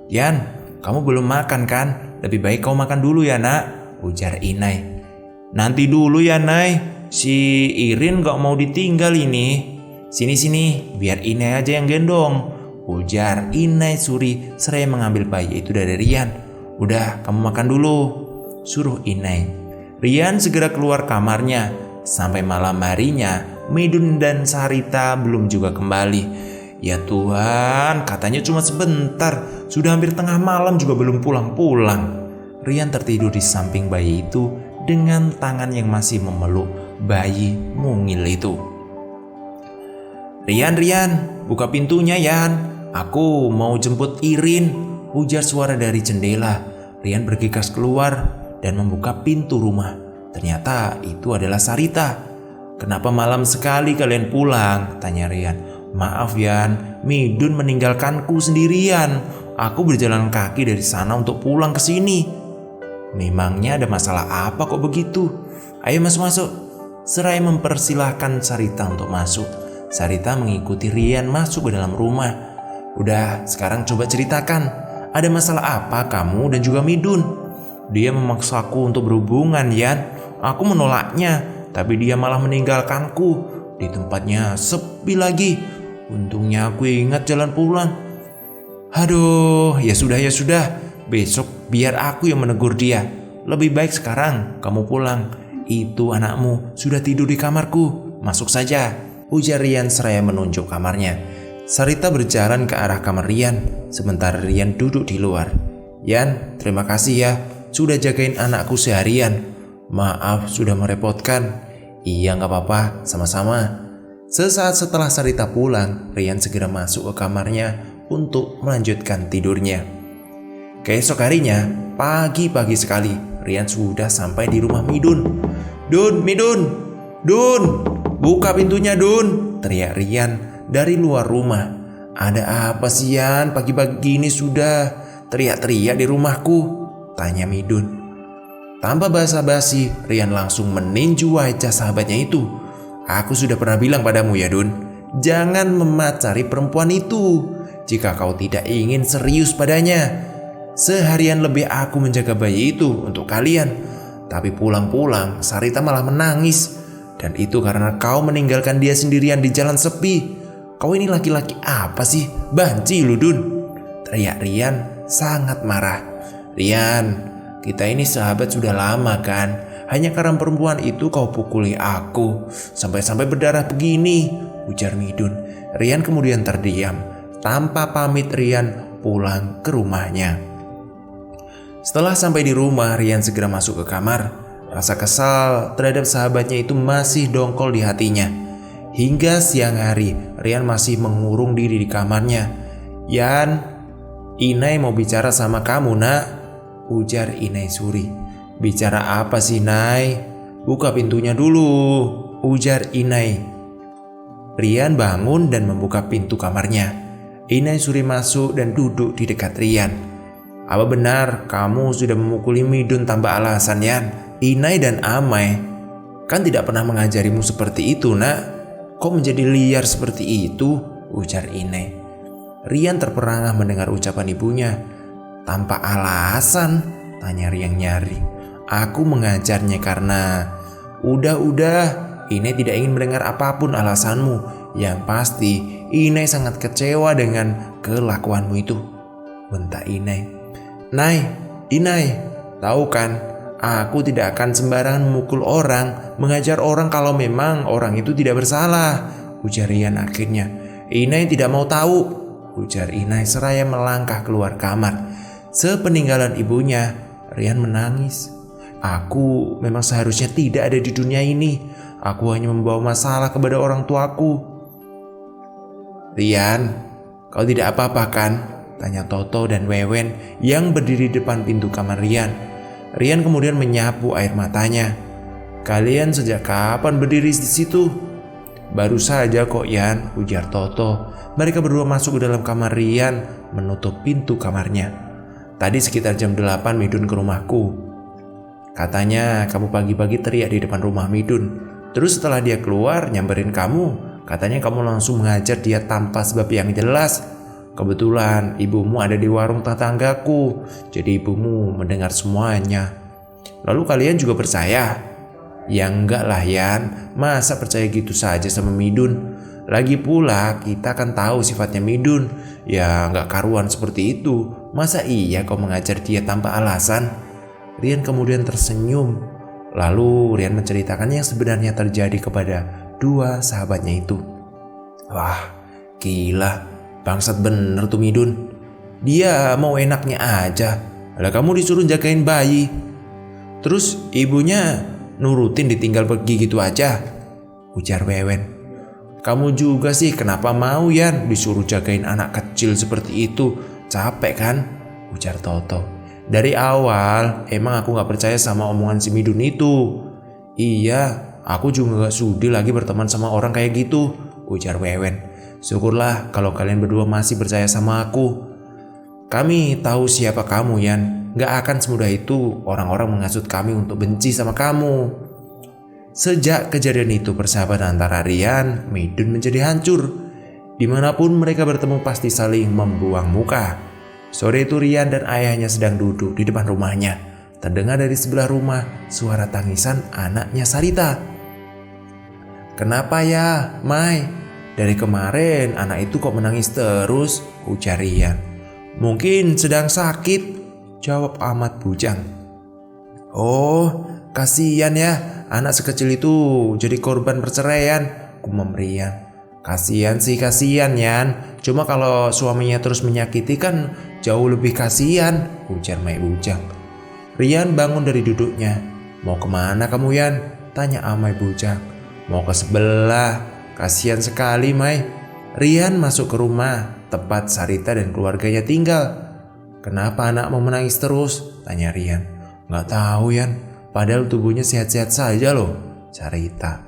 Yan, kamu belum makan kan? Lebih baik kau makan dulu ya nak, ujar Inai. Nanti dulu ya Nay, si Irin gak mau ditinggal ini. Sini, biar Inai aja yang gendong, ujar Inai Suri seraya mengambil bayi itu dari Rian. Udah, kamu makan dulu, suruh Inai. Rian segera keluar kamarnya. Sampai malam harinya, Midun dan Sarita belum juga kembali. Ya Tuhan, katanya cuma sebentar. Sudah hampir tengah malam juga belum pulang-pulang. Rian tertidur di samping bayi itu dengan tangan yang masih memeluk bayi mungil itu. Rian, buka pintunya Yan. Aku mau jemput Irin, ujar suara dari jendela. Rian bergegas keluar dan membuka pintu rumah. Ternyata itu adalah Sarita. Kenapa malam sekali kalian pulang? Tanya Rian. Maaf Yan, Midun meninggalkanku sendirian. Aku berjalan kaki dari sana untuk pulang ke sini. Memangnya ada masalah apa kok begitu? Ayo masuk. Seraya mempersilahkan Sarita untuk masuk. Sarita mengikuti Rian masuk ke dalam rumah. Udah, sekarang coba ceritakan. Ada masalah apa kamu dan juga Midun? Dia memaksaku untuk berhubungan Yan. Aku menolaknya, tapi dia malah meninggalkanku. Di tempatnya sepi lagi. Untungnya aku ingat jalan pulang. Aduh, ya sudah. Besok biar aku yang menegur dia. Lebih baik sekarang kamu pulang. Itu anakmu sudah tidur di kamarku. Masuk saja, ujar Rian seraya menunjuk kamarnya. Sarita berjalan ke arah kamar Rian, sementara Rian duduk di luar. Yan, terima kasih ya, sudah jagain anakku seharian. Maaf sudah merepotkan. Iya gak apa-apa, sama-sama. Sesaat setelah Sarita pulang, Rian segera masuk ke kamarnya untuk melanjutkan tidurnya. Keesok harinya, pagi-pagi sekali, Rian sudah sampai di rumah Midun. Dun, buka pintunya Dun, teriak Rian dari luar rumah. Ada apa sih Yan, pagi-pagi gini sudah teriak-teriak di rumahku, tanya Midun. Tanpa basa-basi, Rian langsung meninju wajah sahabatnya itu. Aku sudah pernah bilang padamu ya Dun, jangan memacari perempuan itu jika kau tidak ingin serius padanya. Seharian lebih aku menjaga bayi itu untuk kalian, tapi pulang-pulang Sarita malah menangis. Dan itu karena kau meninggalkan dia sendirian di jalan sepi. Kau ini laki-laki apa sih? Banci lu Dun, teriak Rian sangat marah. Rian, kita ini sahabat sudah lama kan? Hanya karena perempuan itu kau pukuli aku sampai-sampai berdarah begini, ujar Midun. Rian kemudian terdiam. Tanpa pamit Rian pulang ke rumahnya. Setelah sampai di rumah, Rian segera masuk ke kamar. Rasa kesal terhadap sahabatnya itu masih dongkol di hatinya. Hingga siang hari, Rian masih mengurung diri di kamarnya. Yan, Inai mau bicara sama kamu nak, ujar Inai Suri. Bicara apa sih Nay? Buka pintunya dulu, ujar Inai. Rian bangun dan membuka pintu kamarnya. Inai Suri masuk dan duduk di dekat Rian. Apa benar kamu sudah memukuli Midun tanpa alasan Yan? Inai dan Amai kan tidak pernah mengajarimu seperti itu nak. Kok menjadi liar seperti itu? Ujar Inai. Rian terperangah mendengar ucapan ibunya. Tanpa alasan? Tanya Rian nyaring. Aku mengajarnya karena udah Inai tidak ingin mendengar apapun alasanmu. Yang pasti, Inai sangat kecewa dengan kelakuanmu itu. Bentak Inai. Inai, tahu kan, aku tidak akan sembarangan memukul orang, mengajar orang kalau memang orang itu tidak bersalah, ujar Rian akhirnya. Inai tidak mau tahu, ujar Inai seraya melangkah keluar kamar. Sepeninggalan ibunya, Rian menangis. Aku memang seharusnya tidak ada di dunia ini. Aku hanya membawa masalah kepada orang tuaku. Rian, kau tidak apa-apa kan? Tanya Toto dan Wewen yang berdiri depan pintu kamar Rian. Rian kemudian menyapu air matanya. Kalian sejak kapan berdiri di situ? Baru saja kok Yan, ujar Toto. Mereka berdua masuk ke dalam kamar Rian, menutup pintu kamarnya. Tadi sekitar jam 8 Midun ke rumahku. Katanya kamu pagi-pagi teriak di depan rumah Midun. Terus setelah dia keluar nyamperin kamu, katanya kamu langsung menghajar dia tanpa sebab yang jelas. Kebetulan ibumu ada di warung tetanggaku, jadi ibumu mendengar semuanya. Lalu kalian juga percaya? Ya enggak lah Yan, masa percaya gitu saja sama Midun? Lagi pula kita kan tahu sifatnya Midun, ya enggak karuan seperti itu. Masa iya kau mengajar dia tanpa alasan? Rian kemudian tersenyum. Lalu Rian menceritakan yang sebenarnya terjadi kepada dua sahabatnya itu. Wah, gila, bangsat bener tuh Midun. Dia mau enaknya aja. Lah kamu disuruh jagain bayi. Terus ibunya nurutin ditinggal pergi gitu aja, ujar Wewen. Kamu juga sih kenapa mau Yan disuruh jagain anak kecil seperti itu? Capek kan? Ujar Toto. Dari awal emang aku gak percaya sama omongan si Midun itu. Iya, aku juga gak sudi lagi berteman sama orang kayak gitu, ujar Wewen. Syukurlah kalau kalian berdua masih percaya sama aku. Kami tahu siapa kamu Yan. Gak akan semudah itu orang-orang menghasut kami untuk benci sama kamu. Sejak kejadian itu persahabatan antara Rian, Midun menjadi hancur. Dimanapun mereka bertemu pasti saling membuang muka. Sore itu Rian dan ayahnya sedang duduk di depan rumahnya. Terdengar dari sebelah rumah suara tangisan anaknya Sarita. Kenapa ya, Mai? Dari kemarin anak itu kok menangis terus, ujar Rian. Mungkin sedang sakit, jawab Ahmad Bujang. Oh, kasihan ya, anak sekecil itu jadi korban perceraian, gumam Rian. Kasihan sih kasihan Yan. Cuma kalau suaminya terus menyakiti kan jauh lebih kasihan, ujar Mai Bujang. Rian bangun dari duduknya. Mau kemana kamu Yan? Tanya Amai Bujang. Mau ke sebelah. Kasihan sekali Mai. Rian masuk ke rumah tempat Sarita dan keluarganya tinggal. Kenapa anak mau menangis terus? Tanya Rian. Gak tahu Yan. Padahal tubuhnya sehat-sehat saja loh, Sarita.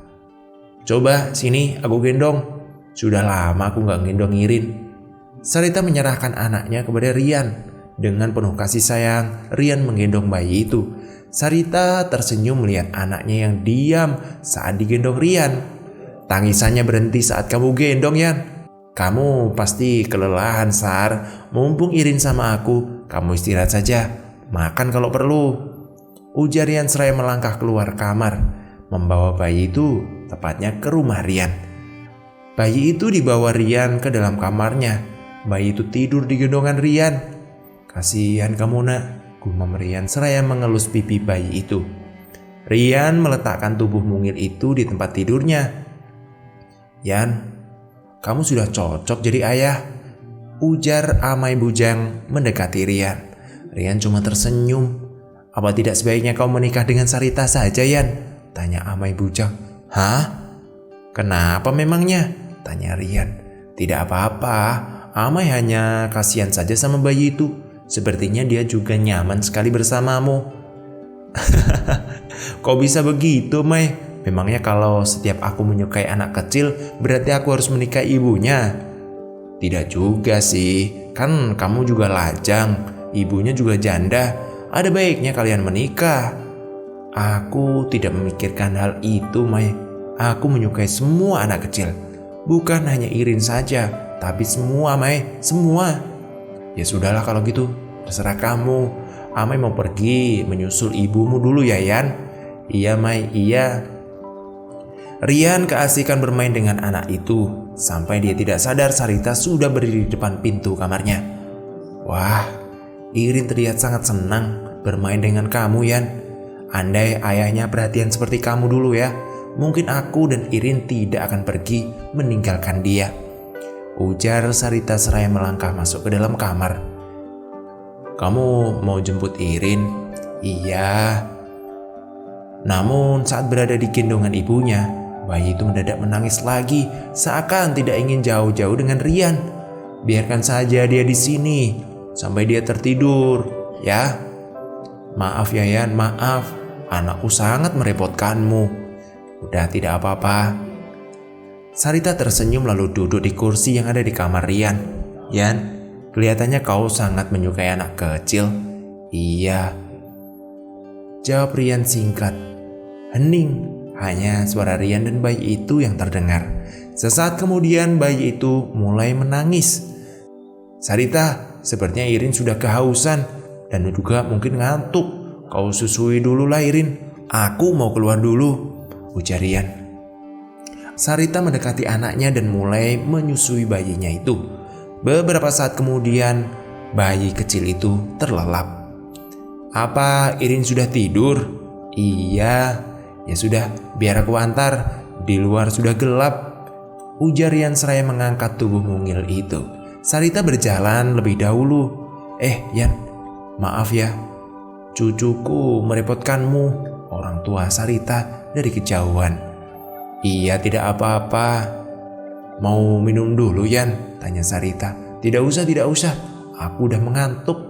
Coba sini aku gendong. Sudah lama aku gak gendong Irin. Sarita menyerahkan anaknya kepada Rian. Dengan penuh kasih sayang, Rian menggendong bayi itu. Sarita tersenyum melihat anaknya yang diam saat digendong Rian. Tangisannya berhenti saat kamu gendong Yan. Kamu pasti kelelahan Sar. Mumpung Irin sama aku, kamu istirahat saja. Makan kalau perlu, ujar Rian seraya melangkah keluar kamar, membawa bayi itu tepatnya ke rumah Rian. Bayi itu dibawa Rian ke dalam kamarnya. Bayi itu tidur di gendongan Rian. Kasihan kamu nak, gumam Rian seraya mengelus pipi bayi itu. Rian meletakkan tubuh mungil itu di tempat tidurnya. Yan, kamu sudah cocok jadi ayah, ujar Amai Bujang mendekati Rian. Rian cuma tersenyum. Apa tidak sebaiknya kau menikah dengan Sarita saja Yan? Tanya Amai Bujang. Hah? Kenapa memangnya? Tanya Rian. Tidak apa-apa, Amai hanya kasihan saja sama bayi itu. Sepertinya dia juga nyaman sekali bersamamu. Kok bisa begitu Mai? Memangnya kalau setiap aku menyukai anak kecil berarti aku harus menikahi ibunya? Tidak juga sih, kan kamu juga lajang, ibunya juga janda. Ada baiknya kalian menikah. Aku tidak memikirkan hal itu Mai. Aku menyukai semua anak kecil. Bukan hanya Irin saja, tapi semua Mai, semua. Ya sudahlah kalau gitu, terserah kamu. Amai mau pergi menyusul ibumu dulu ya Yan. Iya Mai, iya. Rian keasikan bermain dengan anak itu sampai dia tidak sadar Sarita sudah berdiri di depan pintu kamarnya. Wah, Irin terlihat sangat senang bermain dengan kamu, Yan. Andai ayahnya perhatian seperti kamu dulu ya, mungkin aku dan Irin tidak akan pergi meninggalkan dia, ujar Sarita seraya melangkah masuk ke dalam kamar. Kamu mau jemput Irin? Iya. Namun saat berada di gendongan ibunya, bayi itu mendadak menangis lagi, seakan tidak ingin jauh-jauh dengan Rian. Biarkan saja dia di sini sampai dia tertidur, ya. Maaf ya Yan, maaf. Anakku sangat merepotkanmu. Udah, tidak apa-apa. Sarita tersenyum lalu duduk di kursi yang ada di kamar Rian. Yan, kelihatannya kau sangat menyukai anak kecil. Iya, jawab Rian singkat. Hening. Hanya suara Rian dan bayi itu yang terdengar. Sesaat kemudian bayi itu mulai menangis. Sarita, sepertinya Irin sudah kehausan dan juga mungkin ngantuk. Kau susui dulu lah Irin. Aku mau keluar dulu, ujar Rian. Sarita mendekati anaknya dan mulai menyusui bayinya itu. Beberapa saat kemudian bayi kecil itu terlelap. Apa Irin sudah tidur? Iya. Ya sudah, biar aku antar. Di luar sudah gelap, ujar Rian seraya mengangkat tubuh mungil itu. Sarita berjalan lebih dahulu. Yan, maaf ya, cucuku merepotkanmu, orang tua Sarita dari kejauhan. Iya, tidak apa-apa. Mau minum dulu Yan? Tanya Sarita. Tidak usah, aku udah mengantuk,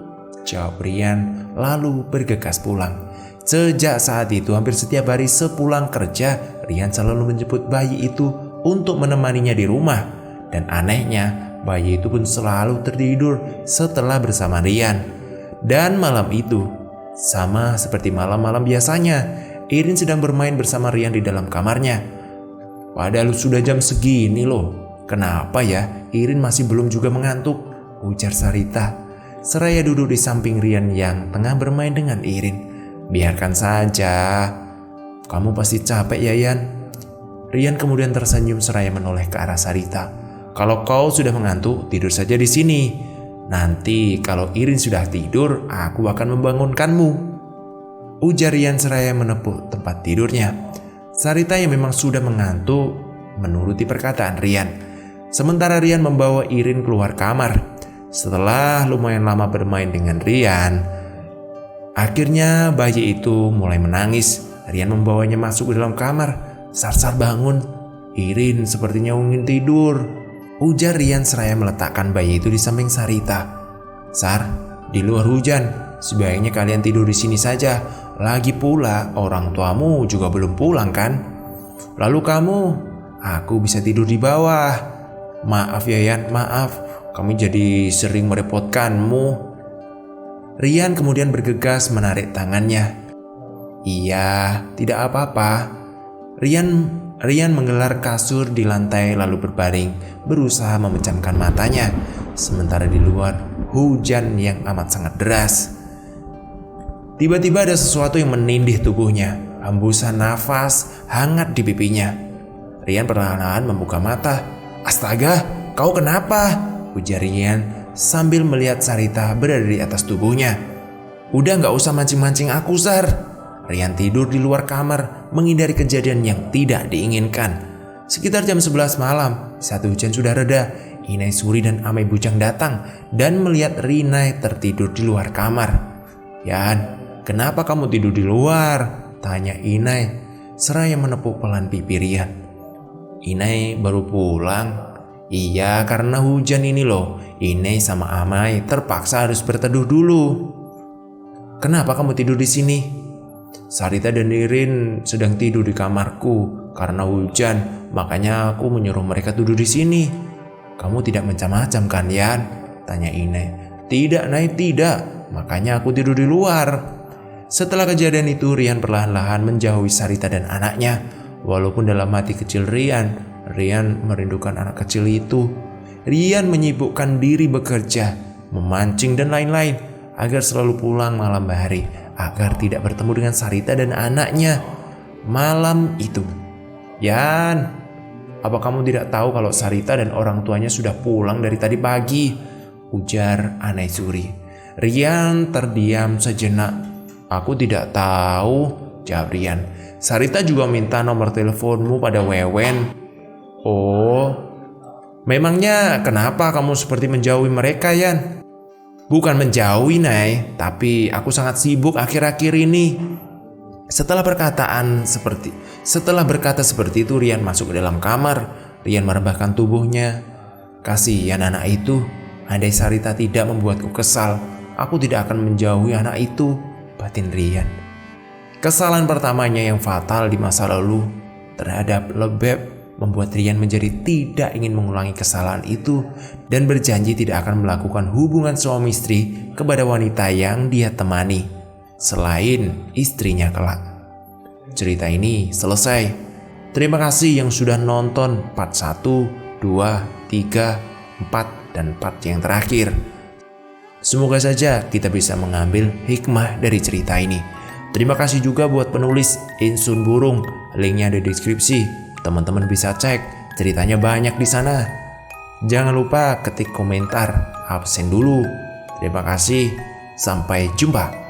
jawab Rian lalu bergegas pulang. Sejak saat itu hampir setiap hari sepulang kerja, Rian selalu menjemput bayi itu untuk menemaninya di rumah. Dan anehnya, bayi itu pun selalu tertidur setelah bersama Rian. Dan malam itu, sama seperti malam-malam biasanya, Irin sedang bermain bersama Rian di dalam kamarnya. Padahal sudah jam segini loh, kenapa ya Irin masih belum juga mengantuk, ujar Sarita seraya duduk di samping Rian yang tengah bermain dengan Irin. Biarkan saja, kamu pasti capek ya Yan. Rian kemudian tersenyum seraya menoleh ke arah Sarita. Kalau kau sudah mengantuk, tidur saja di sini. Nanti kalau Irin sudah tidur, aku akan membangunkanmu, ujar Rian seraya menepuk tempat tidurnya. Sarita yang memang sudah mengantuk menuruti perkataan Rian. Sementara Rian membawa Irin keluar kamar. Setelah lumayan lama bermain dengan Rian, akhirnya bayi itu mulai menangis. Rian membawanya masuk ke dalam kamar. Sar bangun, Irin sepertinya ingin tidur, ujar Rian seraya meletakkan bayi itu di samping Sarita. Sar, di luar hujan, sebaiknya kalian tidur di sini saja. Lagi pula orang tuamu juga belum pulang kan? Lalu kamu? Aku bisa tidur di bawah. Maaf ya Yan, maaf, kami jadi sering merepotkanmu. Rian kemudian bergegas menarik tangannya. Iya, tidak apa-apa. Rian menggelar kasur di lantai lalu berbaring, berusaha memejamkan matanya. Sementara di luar, hujan yang amat sangat deras. Tiba-tiba ada sesuatu yang menindih tubuhnya. Hembusan nafas hangat di pipinya. Rian perlahan-lahan membuka mata. Astaga, kau kenapa? Ujar Rian sambil melihat Sarita berada di atas tubuhnya. Udah gak usah mancing-mancing aku, Sar. Rian tidur di luar kamar menghindari kejadian yang tidak diinginkan. Sekitar jam 11 malam, saat hujan sudah reda, Inai Suri dan Amai Bujang datang dan melihat Rinai tertidur di luar kamar. Yan, kenapa kamu tidur di luar? Tanya Inai seraya menepuk pelan pipi Rian. Inai baru pulang. Iya, karena hujan ini loh. Inai sama Amai terpaksa harus berteduh dulu. Kenapa kamu tidur di sini? Sarita dan Irin sedang tidur di kamarku karena hujan, makanya aku menyuruh mereka tidur di sini. Kamu tidak macam-macam kan, Yan? Tanya Inai. Tidak, Nai, tidak. Makanya aku tidur di luar. Setelah kejadian itu, Rian perlahan-lahan menjauhi Sarita dan anaknya. Walaupun dalam hati kecil Rian merindukan anak kecil itu. Rian menyibukkan diri bekerja, memancing dan lain-lain agar selalu pulang malam hari, agar tidak bertemu dengan Sarita dan anaknya. Malam itu, Yan, apa kamu tidak tahu kalau Sarita dan orang tuanya sudah pulang dari tadi pagi? Ujar Anaisuri. Rian terdiam sejenak. Aku tidak tahu, jawab Rian. Sarita juga minta nomor teleponmu pada Wewen. Oh, memangnya kenapa kamu seperti menjauhi mereka, Yan? Bukan menjauhi, Nay, tapi aku sangat sibuk akhir-akhir ini. Setelah berkata seperti itu, Rian masuk ke dalam kamar. Rian merebahkan tubuhnya. Kasihan anak itu. Andai Sarita tidak membuatku kesal, aku tidak akan menjauhi anak itu, batin Rian. Kesalahan pertamanya yang fatal di masa lalu terhadap Lebeb membuat Rian menjadi tidak ingin mengulangi kesalahan itu dan berjanji tidak akan melakukan hubungan suami istri kepada wanita yang dia temani selain istrinya kelak. Cerita ini selesai. Terima kasih yang sudah nonton part 1, 2, 3, 4, dan part yang terakhir. Semoga saja kita bisa mengambil hikmah dari cerita ini. Terima kasih juga buat penulis Insun Burung, linknya di deskripsi. Teman-teman bisa cek, ceritanya banyak di sana. Jangan lupa ketik komentar, absen dulu. Terima kasih, sampai jumpa.